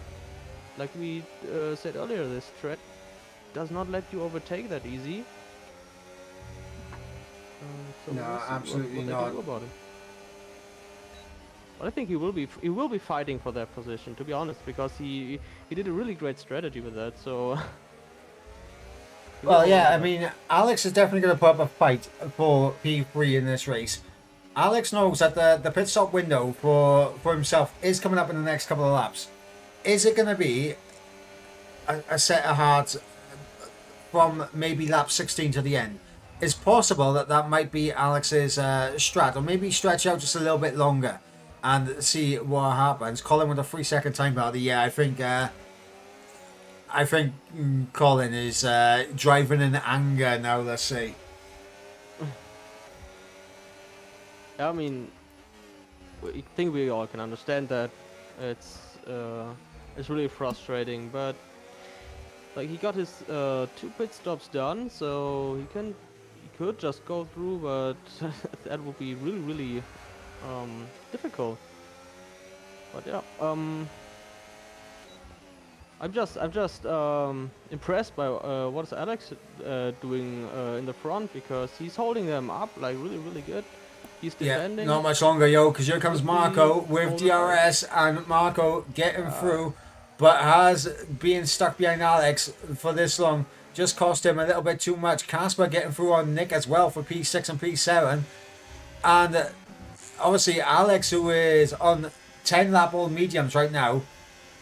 Like we said earlier, this track does not let you overtake that easy. So No, we'll see absolutely what not. they can do about it. But I think he will be fighting for that position, to be honest, because he did a really great strategy with that. So. Well, yeah, I mean, Alex is definitely going to put up a fight for P3 in this race. Alex knows that the pit stop window for himself is coming up in the next couple of laps. Is it going to be a set of hearts from maybe lap 16 to the end? It's possible that might be Alex's strat, or maybe stretch out just a little bit longer and see what happens. Colin with a 3-second time penalty. Yeah, I think Colin is driving in anger now, let's say. I mean, I think we all can understand that it's really frustrating, but like he got his 2 pit stops done, so he could just go through, but that would be really difficult. But yeah, I'm just impressed by what is Alex doing in the front, because he's holding them up like really good. He's defending. Yeah, not much longer, yo, because here comes Marco with DRS, and Marco getting through, but has been stuck behind Alex for this long just cost him a little bit too much. Casper getting through on Nick as well for P6 and P7, and obviously Alex, who is on 10 lap old mediums right now,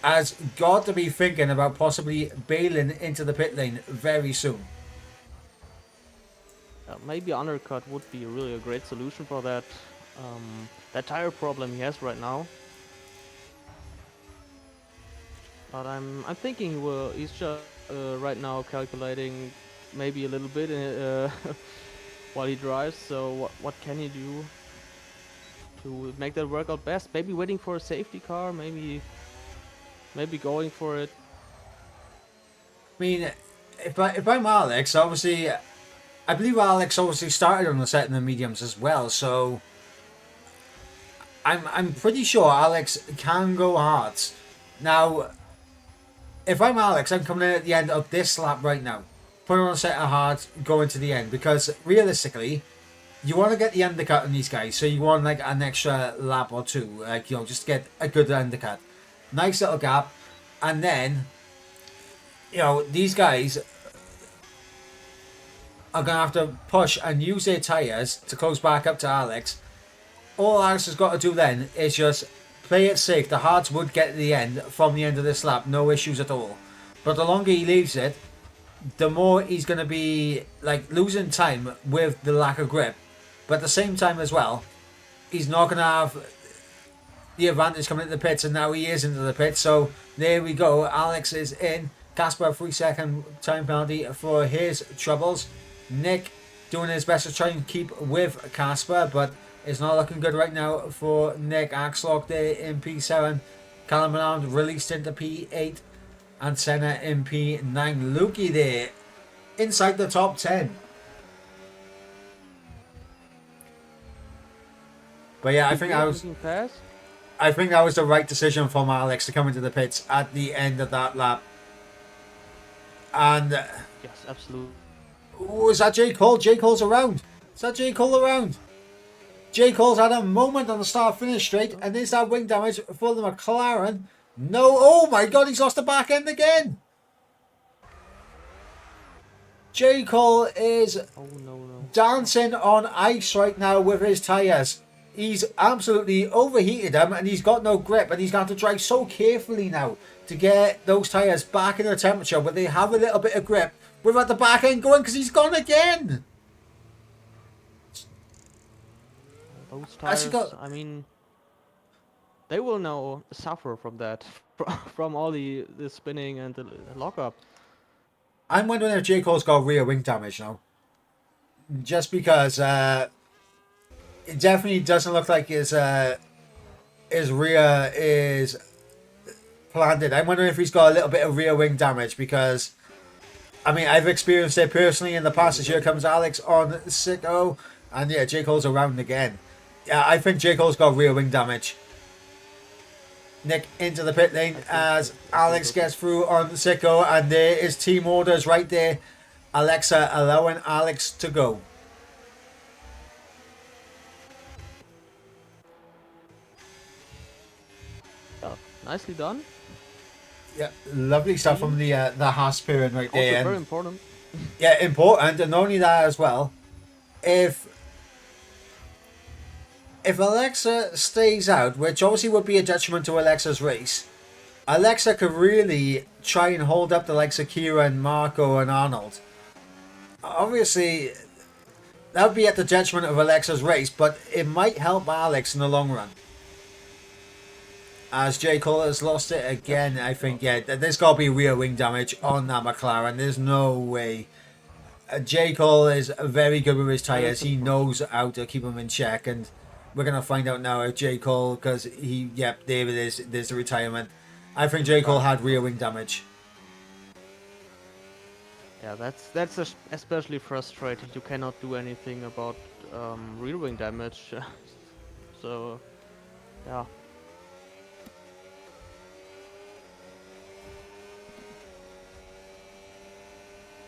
has got to be thinking about possibly bailing into the pit lane very soon. Maybe undercut would be really a great solution for that that tire problem he has right now. But I'm thinking he's just right now calculating maybe a little bit while he drives. So what can he do to make that work out best? Maybe waiting for a safety car, maybe going for it. I mean, if I'm Alex, obviously, I believe Alex obviously started on the set in the mediums as well, so I'm pretty sure Alex can go hard. Now, if I'm Alex, I'm coming in at the end of this lap right now, putting on a set of hards, going to the end, because realistically, you want to get the undercut on these guys, so you want like an extra lap or two, like, you know, just get a good undercut. Nice little gap, and then, you know, these guys, are going to have to push and use their tyres to close back up to Alex. All Alex has got to do then is just play it safe. The hards would get to the end from the end of this lap, no issues at all. But the longer he leaves it, the more he's going to be like losing time with the lack of grip. But at the same time as well, he's not going to have the advantage coming into the pits, and now he is into the pits. So there we go. Alex is in. Casper, 3-second time penalty for his troubles. Nick doing his best to try and keep with Casper, but it's not looking good right now for Nick. Axlock there in P7. Callum Arnold released into P8. And Senna in P9. Lukey there inside the top 10. But yeah, I think that was the right decision from Alex to come into the pits at the end of that lap. And Yes, absolutely. oh, is that J. Cole? J. Cole's around. Is that J. Cole around? J. Cole's had a moment on the start finish straight, and there's that wing damage for the McLaren. No, oh my god, he's lost the back end again. J. Cole is dancing on ice right now with his tyres. He's absolutely overheated them, and he's got no grip, and he's got to drive so carefully now to get those tyres back in the temperature where they have a little bit of grip without the back end going, because he's gone again. Those tires, I mean, they will now suffer from that, from all the spinning and the lockup. I'm wondering if J. Cole's got rear wing damage now. Just because it definitely doesn't look like his rear is planted. I'm wondering if he's got a little bit of rear wing damage, because I mean, I've experienced it personally in the past. As here comes Alex on Sicko, and yeah, J. Cole's around again. Yeah, I think J. Cole's got rear wing damage. Nick into the pit lane as Alex gets through on Sicko, and there is team orders right there. Alexa allowing Alex to go. Oh, nicely done. Yeah, lovely stuff from the Haas pairing right there. Also very important. Yeah, important, and not only that as well. If Alexa stays out, which obviously would be a detriment to Alexa's race, Alexa could really try and hold up the likes of Kira and Marco and Arnold. Obviously, that would be at the detriment of Alexa's race, but it might help Alex in the long run. As J. Cole has lost it again, I think, yeah, there's got to be rear wing damage on that McLaren. There's no way. J. Cole is very good with his tyres. He knows how to keep them in check, and we're going to find out now if J. Cole, because yep, there it is. There's the retirement. I think J. Cole had rear wing damage. Yeah, that's especially frustrating. You cannot do anything about rear wing damage. So, yeah.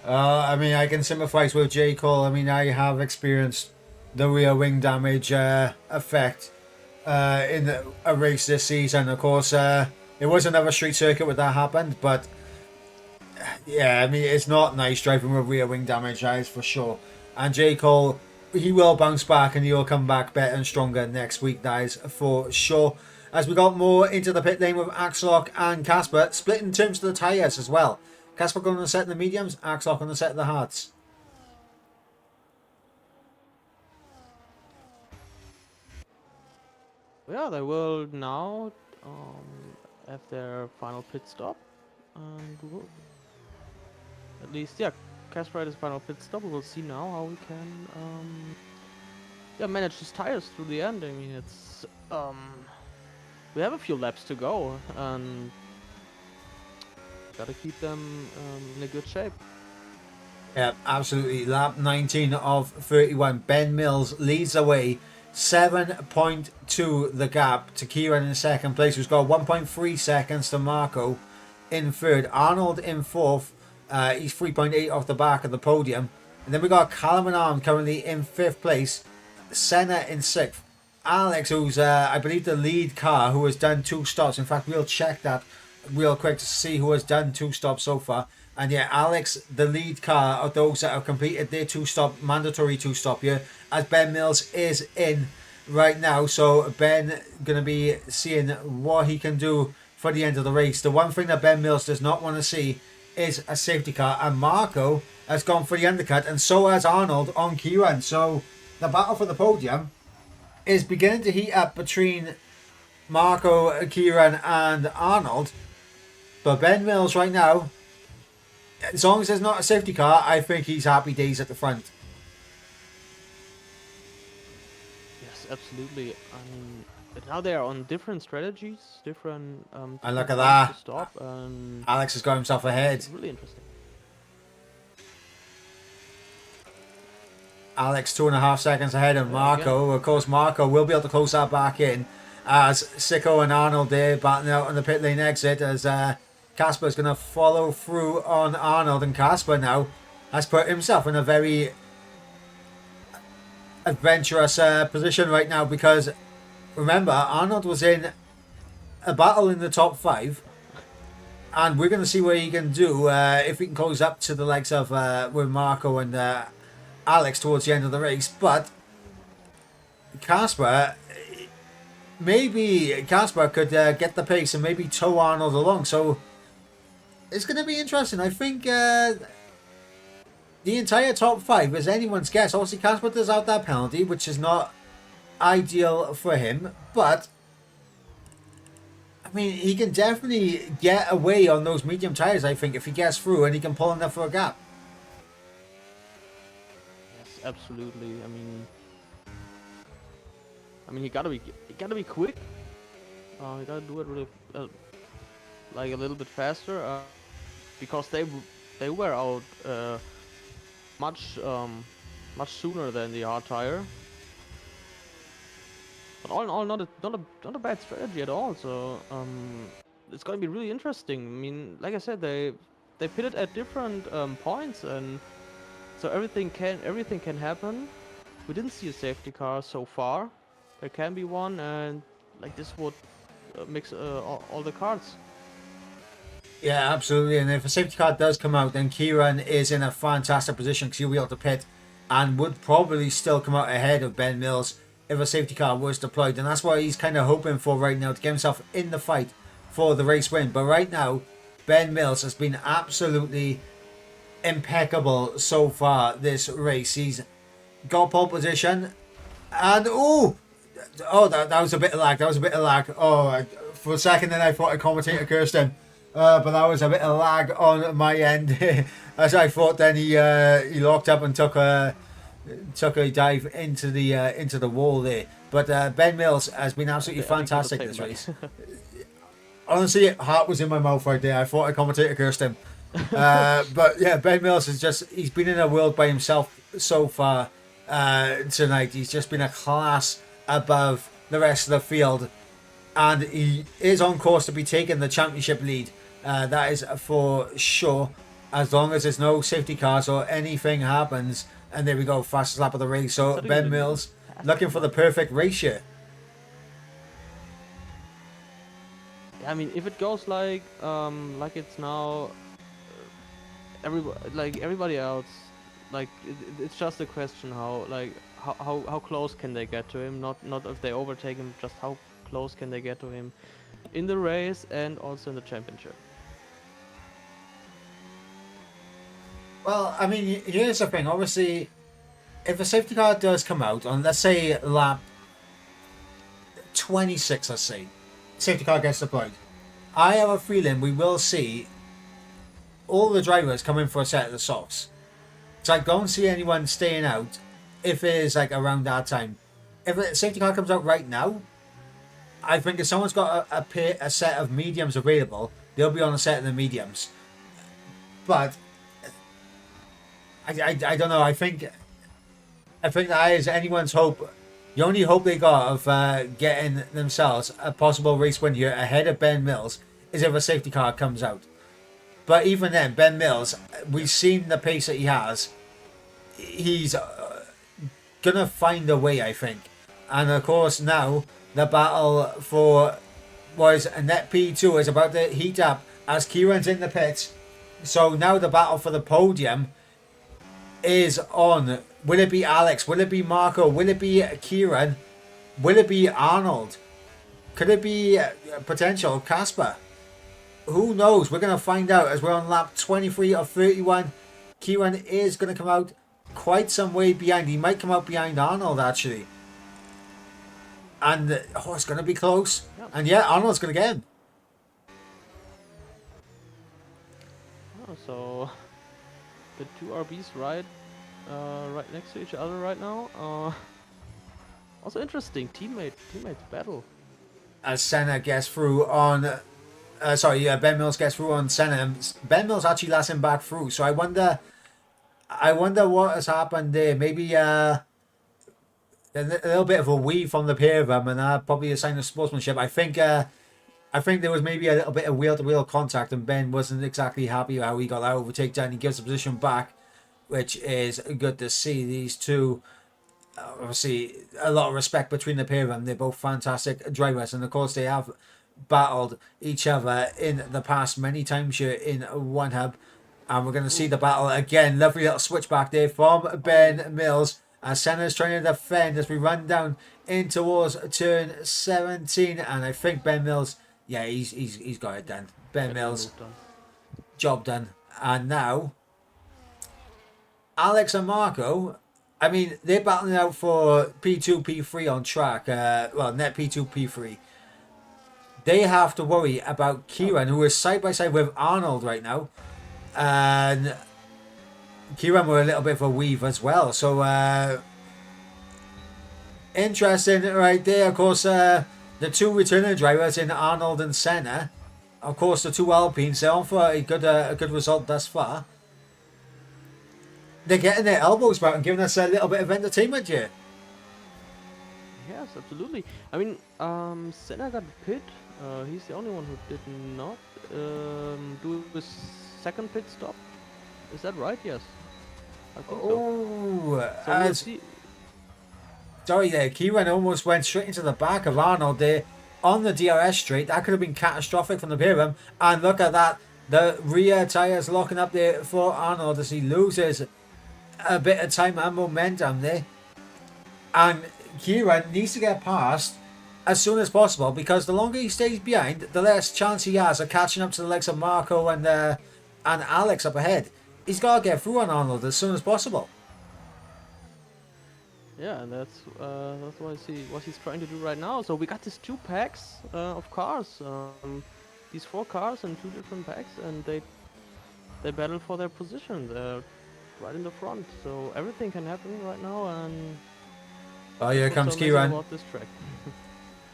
I mean, I can sympathize with J. Cole. I mean, I have experienced the rear wing damage effect in a race this season. Of course, it was another street circuit where that happened, but yeah, I mean, it's not nice driving with rear wing damage, that is for sure. And J. Cole, he will bounce back and he'll come back better and stronger next week, that is for sure. As we got more into the pit lane with Axlock and Casper, split in terms of the tyres as well. Casper going on the set of the mediums, Axlock on the set of the hards. Yeah, they will now have their final pit stop, and at least, yeah, Casper had his final pit stop. We will see now how we can manage his tires through the end. I mean, it's we have a few laps to go, and gotta keep them in a good shape. Yeah, absolutely. Lap 19 of 31. Ben Mills leads away. 7.2 the gap to Kieran in second place, who's got 1.3 seconds to Marco in third. Arnold in fourth. He's 3.8 off the back of the podium. And then we got Callum and Arm currently in fifth place. Senna in sixth. Alex, who's I believe the lead car, who has done 2 stops. In fact, we'll check that real quick to see who has done 2 stops so far. And yeah, Alex, the lead car of those that have completed their mandatory two-stop here, as Ben Mills is in right now. So Ben going to be seeing what he can do for the end of the race. The one thing that Ben Mills does not want to see is a safety car. And Marco has gone for the undercut, and so has Arnold on Kieran. So the battle for the podium is beginning to heat up between Marco, Kieran, and Arnold. But Ben Mills right now, as long as there's not a safety car, I think he's happy days at the front. Yes, absolutely. I mean, but now they are on different strategies, different. And look at different ways that. To stop, and Alex has got himself ahead. it's really interesting. Alex 2.5 seconds ahead of Marco. Of course, Marco will be able to close that back in as Sicko and Arnold there battling out on the pit lane exit as Casper's going to follow through on Arnold. And Casper now has put himself in a very adventurous position right now because, remember, Arnold was in a battle in the top 5. And we're going to see what he can do if he can close up to the likes of with Marco and Alex towards the end of the race. But maybe Casper could get the pace and maybe tow Arnold along. So it's going to be interesting. I think the entire top 5 is anyone's guess. Obviously, Casper does have that penalty, which is not ideal for him. But I mean, he can definitely get away on those medium tyres, I think, if he gets through and he can pull enough for a gap. Absolutely. I mean, he gotta be quick. He gotta do it really, like a little bit faster, because they wear out much sooner than the hard tire. But all in all, not a bad strategy at all. So it's gonna be really interesting. I mean, like I said, they pitted at different points, and so everything can happen. We didn't see a safety car so far. There can be one, and like this would mix all the cards. Yeah, absolutely. And if a safety car does come out, then Kieran is in a fantastic position because he'll be able to pit and would probably still come out ahead of Ben Mills if a safety car was deployed. And that's what he's kind of hoping for right now, to get himself in the fight for the race win. But right now, Ben Mills has been absolutely impeccable so far this race. He's got pole position, and that was a bit of lag. For a second then I thought a commentator cursed him, but that was a bit of lag on my end as I thought then he locked up and took a dive into the wall there. But Ben Mills has been absolutely fantastic this race. Honestly, heart was in my mouth right there. I thought a commentator cursed him. But yeah, Ben Mills he's been in a world by himself so far tonight. He's just been a class above the rest of the field, and he is on course to be taking the championship lead. That is for sure, as long as there's no safety cars or anything happens. And there we go, fastest lap of the race. So Ben Mills looking for the perfect race here. I mean, if it goes like it's now, everybody else, it's just a question how close can they get to him? Not if they overtake him, just how close can they get to him in the race and also in the championship. Well, I mean, here's the thing. Obviously, if a safety car does come out on, let's say, lap 26, let's say, safety car gets deployed, I have a feeling we will see all the drivers come in for a set of the softs. So I don't see anyone staying out if it is like around that time. If a safety car comes out right now, I think if someone's got a set of mediums available, they'll be on a set of the mediums. But I don't know. I think that is anyone's hope. The only hope they got of getting themselves a possible race win here ahead of Ben Mills is if a safety car comes out. But even then, Ben Mills, we've seen the pace that he has. He's gonna find a way, I think. And of course, now the battle for a net P2 is about to heat up as Kieran's in the pits. So now the battle for the podium is on. Will it be Alex? Will it be Marco? Will it be Kieran? Will it be Arnold? Could it be potential Casper? Who knows? We're going to find out as we're on lap 23 of 31. Kieran is going to come out quite some way behind. He might come out behind Arnold, actually. And, it's going to be close. Yep. And yeah, Arnold's going to get him. Oh, so the two RBs right next to each other right now. Also interesting teammates battle. As Senna gets through on... Ben Mills gets through on Senna. Ben Mills actually lets him back through. So I wonder what has happened there. Maybe a little bit of a weave from the pair of them, and probably a sign of sportsmanship. I think there was maybe a little bit of wheel-to-wheel contact, and Ben wasn't exactly happy how he got that overtake down. He gives the position back, which is good to see. These two, obviously, a lot of respect between the pair of them. They're both fantastic drivers, and of course they have battled each other in the past many times here in One Hub, and we're going to see the battle again. Lovely little switchback there from Ben Mills as Senna's trying to defend as we run down in towards turn 17, and I think Ben Mills, yeah, he's got it done. Ben Mills, job done. And now Alex and Marco, I mean, they're battling out for P2 P3 on track, net P2 P3. They have to worry about Kieran, who is side by side with Arnold right now. And Kieran were a little bit of a weave as well. So, interesting right there. Of course, the two returning drivers in Arnold and Senna. Of course, the two Alpines, they're on for a good result thus far. They're getting their elbows back and giving us a little bit of entertainment here. Yes, absolutely. I mean, Senna got pit. He's the only one who did not do his second pit stop. Is that right? Yes. I think so. We'll see. Sorry there, Kieran almost went straight into the back of Arnold there on the DRS straight. That could have been catastrophic from the pair of them. And look at that. The rear tyres locking up there for Arnold as he loses a bit of time and momentum there. And Kieran needs to get past as soon as possible, because the longer he stays behind, the less chance he has of catching up to the likes of Marco and Alex up ahead. He's got to get through on Arnold as soon as possible. Yeah, and that's what he's trying to do right now. So we got these two packs of cars, these 4 cars in 2 different packs, and they battle for their position. They're right in the front, so everything can happen right now. And here comes Kieran. About this track.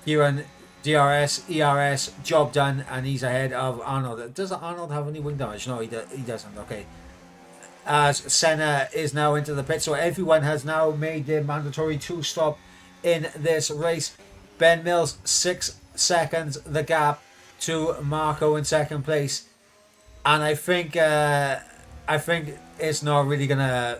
Kieran, DRS, ERS, job done, and he's ahead of Arnold. Does Arnold have any wing damage? No, he doesn't. Okay. As Senna is now into the pit, so everyone has now made their mandatory 2-stop in this race. Ben Mills 6 seconds the gap to Marco in second place, and I think it's not really gonna.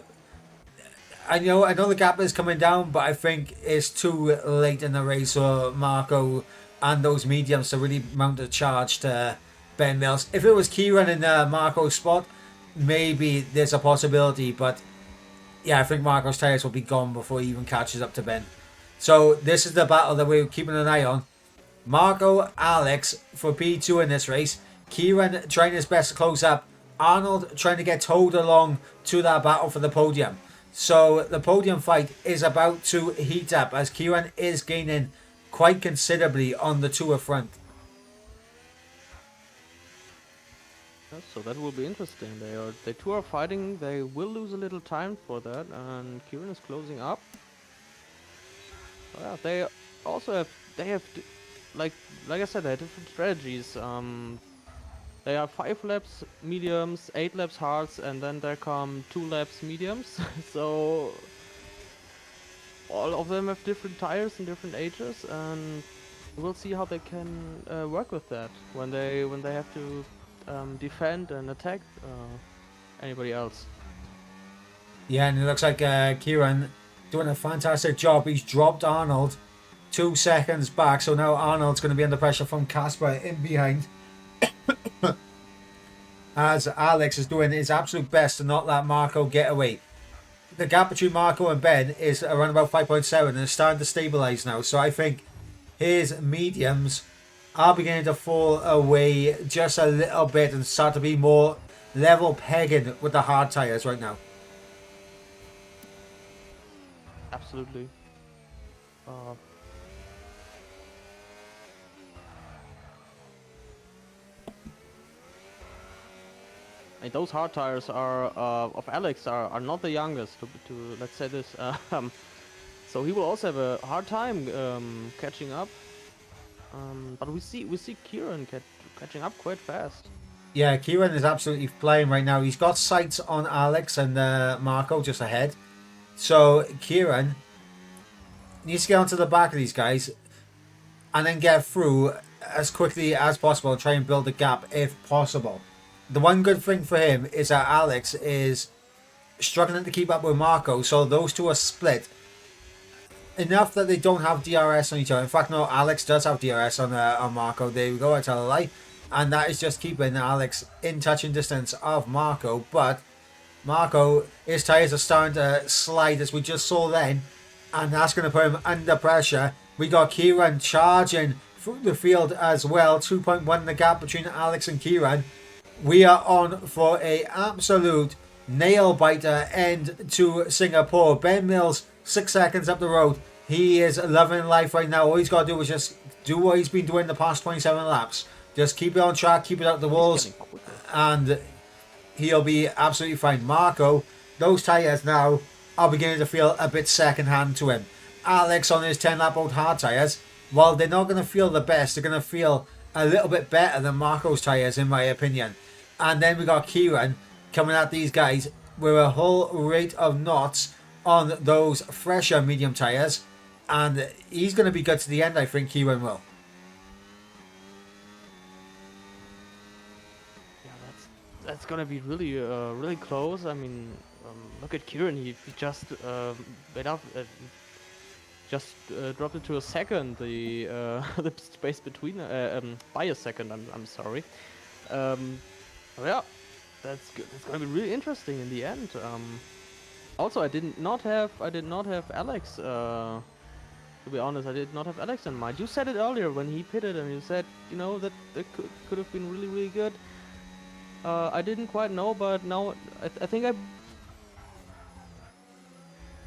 I know the gap is coming down, but I think it's too late in the race for Marco and those mediums to really mount a charge to Ben Mills. If it was Kieran in Marco's spot, maybe there's a possibility, but yeah, I think Marco's tyres will be gone before he even catches up to Ben. So this is the battle that we're keeping an eye on. Marco, Alex for P2 in this race. Kieran trying his best to close up. Arnold trying to get towed along to that battle for the podium. So the podium fight is about to heat up as Kieran is gaining quite considerably on the Tour front. So that will be interesting. They two are fighting. They will lose a little time for that, and Kieran is closing up. Yeah, they also have like I said, they have different strategies. They are 5 laps mediums, 8 laps hards, and then there come 2 laps mediums. So all of them have different tires and different ages, and we'll see how they can work with that when they have to defend and attack anybody else. Yeah, and it looks like Kieran doing a fantastic job. He's dropped Arnold 2 seconds back, so now Arnold's going to be under pressure from Casper in behind. as Alex is doing his absolute best to not let Marco get away. The gap between Marco and Ben is around about 5.7 and it's starting to stabilise now. So I think his mediums are beginning to fall away just a little bit and start to be more level pegging with the hard tyres right now. Absolutely. And those hard tires are of Alex are not the youngest. To let's say this. So he will also have a hard time catching up. But we see Kieran catching up quite fast. Yeah, Kieran is absolutely flying right now. He's got sights on Alex and Marco just ahead. So Kieran needs to get onto the back of these guys and then get through as quickly as possible and try and build a gap if possible. The one good thing for him is that Alex is struggling to keep up with Marco, so those two are split enough that they don't have DRS on each other. In fact, no, Alex does have DRS on Marco. There we go, I tell a lie. And that is just keeping Alex in touching distance of Marco. But Marco, his tyres are starting to slide as we just saw then. And that's going to put him under pressure. We got Kieran charging through the field as well. 2.1 the gap between Alex and Kieran. We are on for a absolute nail-biter end to Singapore. Ben Mills, 6 seconds up the road. He is loving life right now. All he's got to do is just do what he's been doing the past 27 laps. Just keep it on track, keep it out the walls, and he'll be absolutely fine. Marco, those tyres now are beginning to feel a bit second-hand to him. Alex on his 10-lap-old hard tyres, while they're not going to feel the best, they're going to feel a little bit better than Marco's tyres, in my opinion. And then we got Kieran coming at these guys with a whole rate of knots on those fresher medium tyres. And he's going to be good to the end, I think Kieran will. Yeah, that's gonna be really really close. I mean, look at Kieran. He just made up. Just dropped it to a second. The the space between by a second. I'm sorry. Yeah, that's good. It's gonna be really interesting in the end. Also, I did not have Alex. To be honest, I did not have Alex in mind. You said it earlier when he pitted, and you said that could have been really really good. I didn't quite know, but now I think I.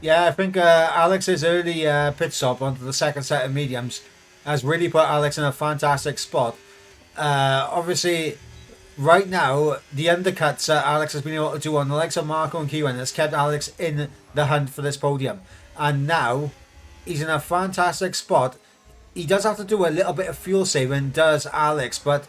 Yeah, I think Alex's early pit stop onto the second set of mediums has really put Alex in a fantastic spot. Obviously, right now, the undercuts Alex has been able to do on the likes of Marco and Kieran has kept Alex in the hunt for this podium. And now, he's in a fantastic spot. He does have to do a little bit of fuel saving, does Alex, but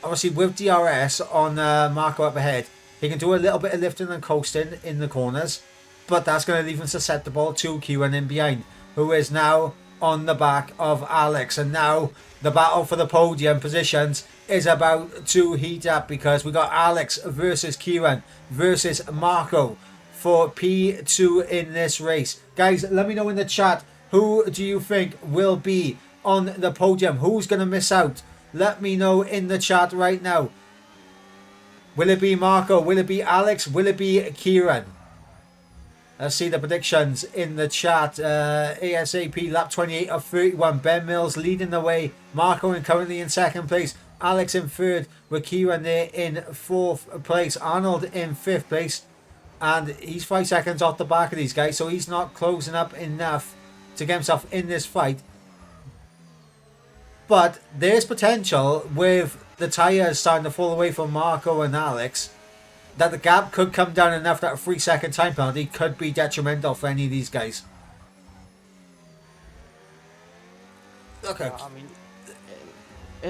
obviously with DRS on Marco up ahead, he can do a little bit of lifting and coasting in the corners. But that's going to leave him susceptible to Kieran in behind, who is now on the back of Alex. And now the battle for the podium positions is about to heat up because we got Alex versus Kieran versus Marco for P2 in this race. Guys, let me know in the chat, who do you think will be on the podium? Who's going to miss out? Let me know in the chat right now. Will it be Marco? Will it be Alex? Will it be Kieran? Let's see the predictions in the chat. ASAP lap 28 of 31. Ben Mills leading the way. Marco currently in second place. Alex in third with Kieran there in fourth place. Arnold in fifth place. And he's 5 seconds off the back of these guys. So he's not closing up enough to get himself in this fight. But there's potential with the tyres starting to fall away from Marco and Alex, that the gap could come down enough that a 3 second time penalty could be detrimental for any of these guys. Okay. Yeah, I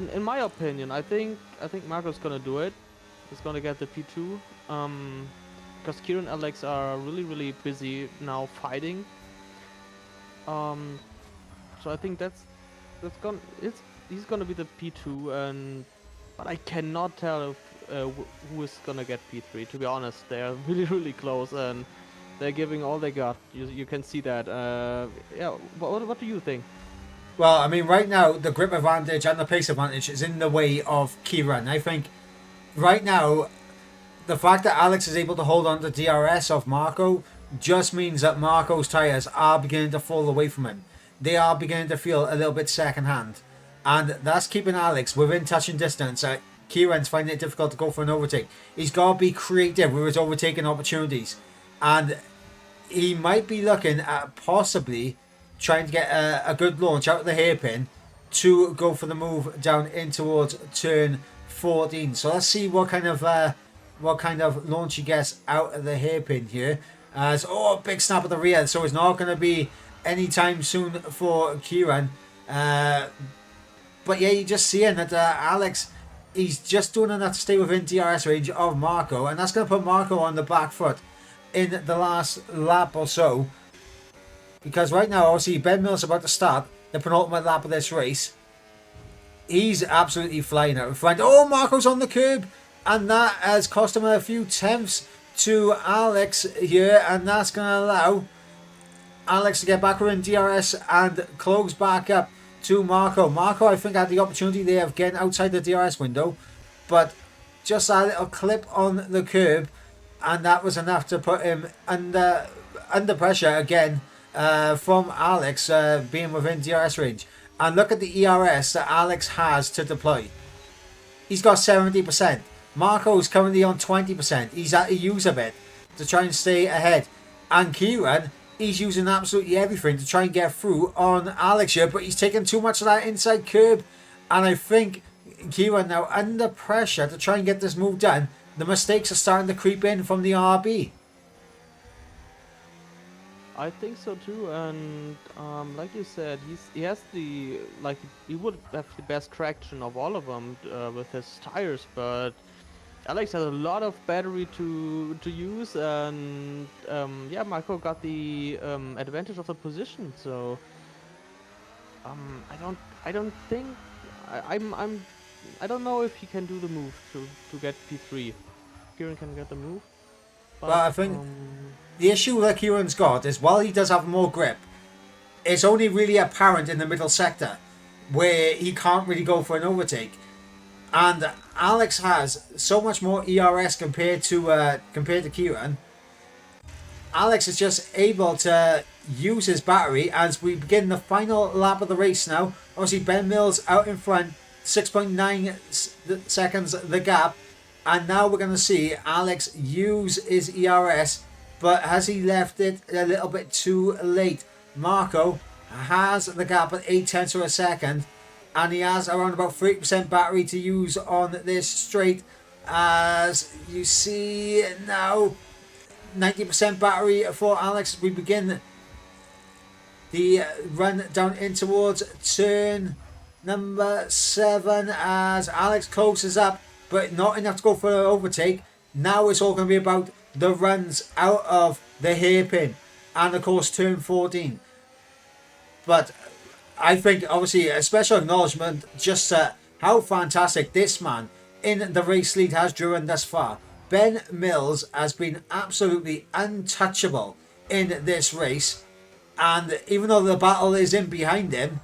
mean, in my opinion, I think Marco's gonna do it. He's gonna get the P2. Because Kieran and Alex are really really busy now fighting. So I think he's gonna be the P2, but I cannot tell if who is gonna get P3. To be honest, they're really really close and they're giving all they got. You can see that. Yeah. What do you think? Well, I mean, right now the grip advantage and the pace advantage is in the way of Kieran. I think right now the fact that Alex is able to hold on to DRS of Marco just means that Marco's tyres are beginning to fall away from him. They are beginning to feel a little bit second hand. And that's keeping Alex within touching distance. Kieran's finding it difficult to go for an overtake. He's got to be creative with his overtaking opportunities. And he might be looking at possibly trying to get a good launch out of the hairpin to go for the move down in towards turn 14. So let's see what kind of launch he gets out of the hairpin here. As big snap at the rear, so it's not going to be anytime soon for Kieran. But yeah, you're just seeing that Alex, he's just doing enough to stay within DRS range of Marco, and that's going to put Marco on the back foot in the last lap or so. Because right now, obviously, Ben Mills is about to start the penultimate lap of this race. He's absolutely flying out in front. Marco's on the curb, and that has cost him a few tenths to Alex here, and that's going to allow Alex to get back within DRS and close back up to Marco. Marco, I think, had the opportunity there of getting outside the DRS window, but just a little clip on the curb, and that was enough to put him under pressure again from Alex being within DRS range. And look at the ERS that Alex has to deploy. He's got 70%. Marco's currently on 20%. He's had to use a bit to try and stay ahead. And Kieran, he's using absolutely everything to try and get through on Alex here, but he's taking too much of that inside curb. And I think Kieran now under pressure to try and get this move done. The mistakes are starting to creep in from the RB. I think so too, and like you said, he has he would have the best traction of all of them with his tires, but Alex has a lot of battery to use, and yeah, Marco got the advantage of the position. So I don't know if he can do the move to get P3. Kieran can get the move. But I think the issue that Kieran's got is while he does have more grip, it's only really apparent in the middle sector where he can't really go for an overtake. And Alex has so much more ERS compared to Kieran. Alex is just able to use his battery as we begin the final lap of the race now. Obviously, Ben Mills out in front, 6.9 seconds the gap. And now we're going to see Alex use his ERS, but has he left it a little bit too late? Marco has the gap at 0.8 of a second, and he has around about 30% battery to use on this straight. As you see now, 90% battery for Alex. We begin the run down in towards turn number 7 as Alex closes up, but not enough to go for an overtake. Now it's all going to be about the runs out of the hairpin and of course turn 14. But I think obviously a special acknowledgement just to how fantastic this man in the race lead has driven thus far. Ben Mills has been absolutely untouchable in this race, and even though the battle is in behind him,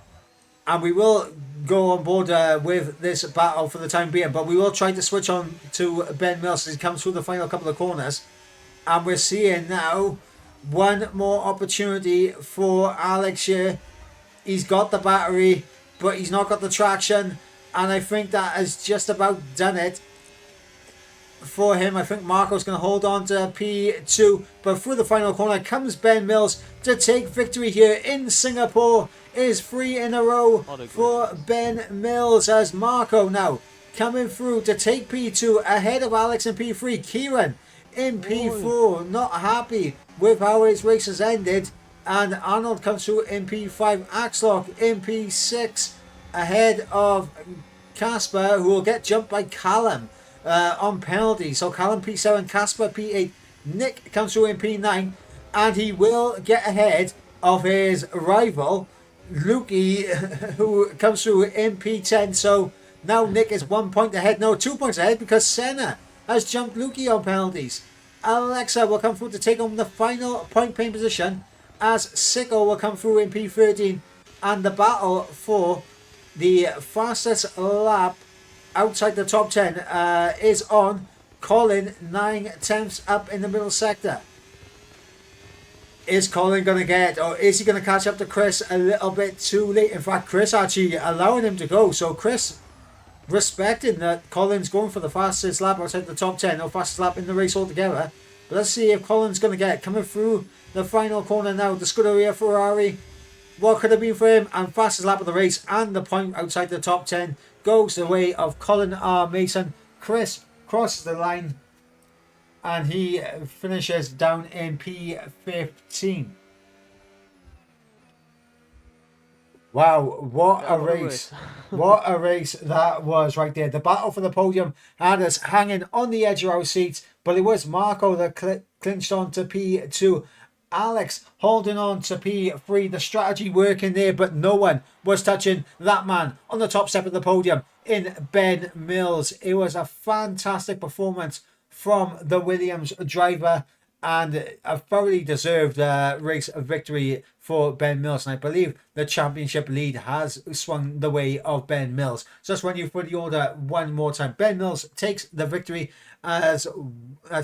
and we will go on board with this battle for the time being, but we will try to switch on to Ben Mills as he comes through the final couple of corners. And we're seeing now one more opportunity for Alex here. He's got the battery, but he's not got the traction, and I think that has just about done it for him. I think Marco's going to hold on to P2, but through the final corner comes Ben Mills to take victory here in Singapore. Is 3 in a row for Ben Mills as Marco now coming through to take P2 ahead of Alex in P3. Kieran in P4, not happy with how his race has ended, and Arnold comes through in P5. Axlock in P6 ahead of Casper, who will get jumped by Callum on penalty. So Callum P7, Casper P8, Nick comes through in P9, and he will get ahead of his rival Lukey, who comes through in P10. So now Nick is 1 point ahead, no, 2 points ahead, because Senna has jumped Lukey on penalties. Alexa will come through to take on the final point paying position as Sicko will come through in P13, and the battle for the fastest lap outside the top 10 is on. Colin 9/10 up in the middle sector. Is Colin going to get, or is he going to catch up to Chris a little bit too late? In fact, Chris actually allowing him to go. So Chris respecting that Colin's going for the fastest lap outside the top 10, or fastest lap in the race altogether. But let's see if Colin's going to get coming through the final corner now. The Scuderia Ferrari. What could have been for him? And fastest lap of the race and the point outside the top 10 goes the way of Colin R. Mason. Chris crosses the line and he finishes down in P15. Wow, what a race. What a race that was right there. The battle for the podium had us hanging on the edge of our seats, but it was Marco that clinched on to P2. Alex holding on to P3. The strategy working there, but no one was touching that man on the top step of the podium in Ben Mills. It was a fantastic performance from the Williams driver and a thoroughly deserved race victory for Ben Mills. And I believe the championship lead has swung the way of Ben Mills. So let's run you through the order one more time. Ben Mills takes the victory as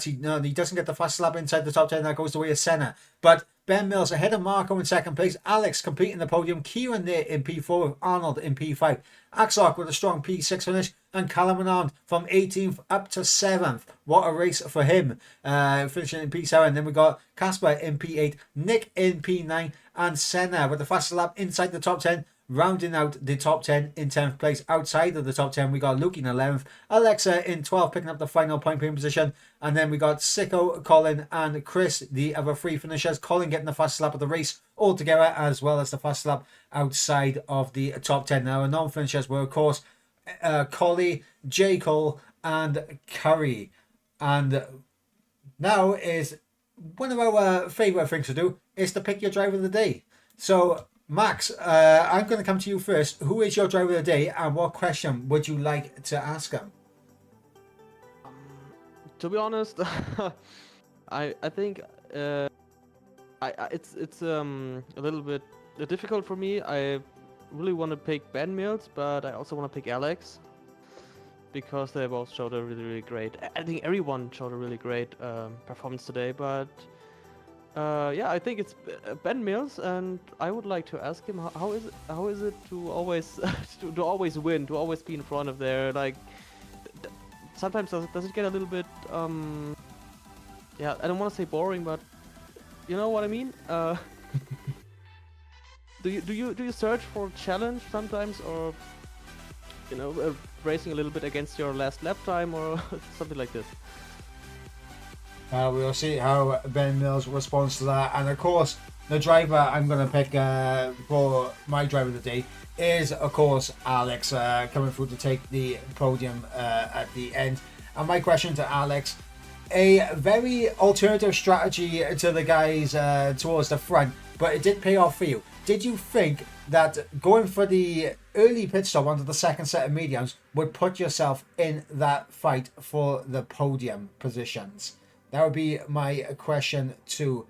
he doesn't get the fastest lap inside the top 10. That goes the way of Senna. But Ben Mills ahead of Marco in second place. Alex completing the podium. Kieran there in P4 with Arnold in P5. Axark with a strong P6 finish. And Callum Arndt from 18th up to 7th. What a race for him. Finishing in P7. Then we got Casper in P8. Nick in P9. And Senna with the fastest lap inside the top 10. Rounding out the top 10 in 10th place. Outside of the top 10, we got Luke in 11th. Alexa in 12th, picking up the final point position. And then we got Sicko, Colin, and Chris, the other three finishers. Colin getting the fastest lap of the race altogether, as well as the fastest lap outside of the top 10. Now, our non-finishers were, of course, Collie, J. Cole, and Curry. And now is one of our favourite things to do is to pick your driver of the day. So, Max, I'm going to come to you first. Who is your driver of the day, and what question would you like to ask him? To be honest, I think it's a little bit difficult for me. I really want to pick Ben Mills, but I also want to pick Alex because they both showed a really great. I think everyone showed a really great performance today, but. Yeah, I think it's Ben Mills, and I would like to ask him how is it to always to always win, to always be in front of there. Like sometimes does it get a little bit yeah, I don't want to say boring, but you know what I mean. Do you search for challenge sometimes, or you know, racing a little bit against your last lap time or something like this? We'll see how Ben Mills responds to that. And of course, the driver I'm going to pick for my driver of the day is, of course, Alex, coming through to take the podium at the end. And my question to Alex, a very alternative strategy to the guys towards the front, but it did pay off for you. Did you think that going for the early pit stop onto the second set of mediums would put yourself in that fight for the podium positions? That would be my question to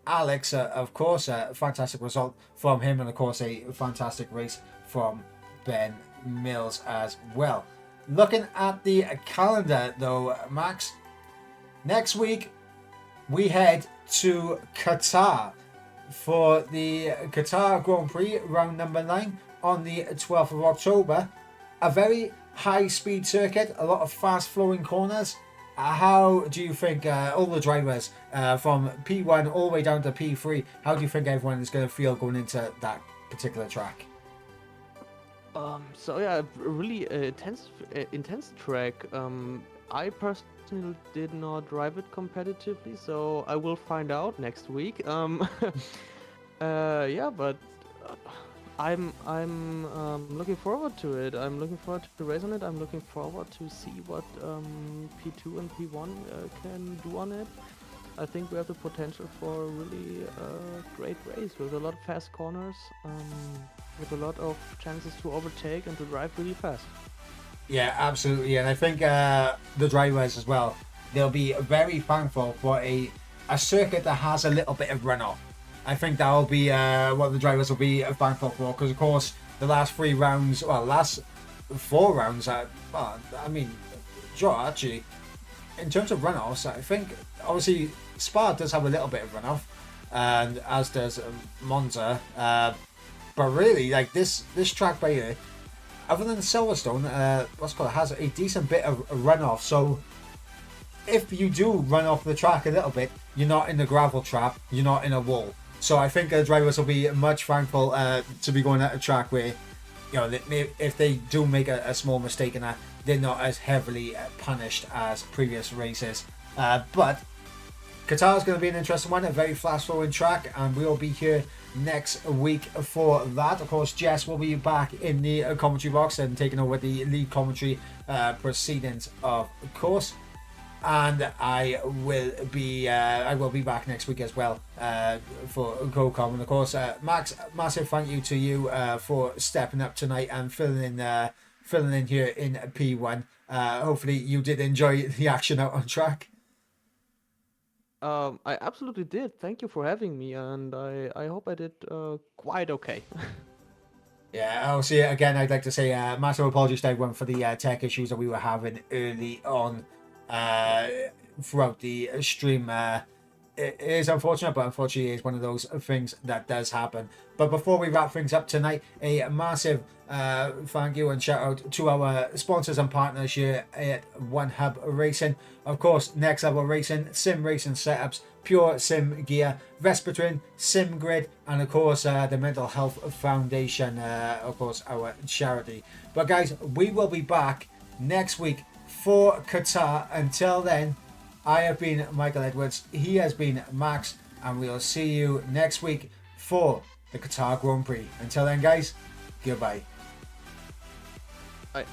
Alex. Of course, a fantastic result from him, and of course, a fantastic race from Ben Mills as well. Looking at the calendar, though, Max, next week we head to Qatar for the Qatar Grand Prix, round number 9, on the 12th of October. A very high-speed circuit, a lot of fast-flowing corners. How do you think all the drivers from P1 all the way down to P3, how do you think everyone is going to feel going into that particular track? So yeah, really intense track. I personally did not drive it competitively, so I will find out next week. Yeah, but I'm looking forward to it. I'm looking forward to race on it. I'm looking forward to see what P2 and P1 can do on it. I think we have the potential for a really great race with a lot of fast corners, with a lot of chances to overtake and to drive really fast. Yeah, absolutely. And I think the drivers as well, they'll be very thankful for a circuit that has a little bit of runoff. I think that'll be what the drivers will be thankful for, because of course the last 4 rounds, well, I mean, sure, actually, in terms of runoffs, I think obviously Spa does have a little bit of runoff, and as does Monza. But really, like this track by here, other than Silverstone, has a decent bit of runoff. So if you do run off the track a little bit, you're not in the gravel trap, you're not in a wall. So I think drivers will be much thankful to be going at a track where, if they do make a small mistake in that, they're not as heavily punished as previous races. But Qatar is going to be an interesting one, a very fast-flowing track, and we'll be here next week for that. Of course, Jess will be back in the commentary box and taking over the lead commentary proceedings, of course. And I will be back next week as well for GoCom. And of course, Max, massive thank you to you for stepping up tonight and filling in here in P1. Hopefully you did enjoy the action out on track. I absolutely did. Thank you for having me, and I hope I did quite okay. Yeah, obviously, again, I'd like to say massive apologies to everyone for the tech issues that we were having early on throughout the stream. It is unfortunate, but unfortunately, it's one of those things that does happen. But before we wrap things up tonight, a massive thank you and shout out to our sponsors and partners here at One Hub Racing. Of course, Next Level Racing, Sim Racing Setups, Pure Sim Gear, Vespertwin, Sim Grid, and of course the Mental Health Foundation, of course our charity. But guys, we will be back next week for Qatar. Until then, I have been Michael Edwards, he has been Max, and we'll see you next week for the Qatar Grand Prix. Until then guys, goodbye. Bye.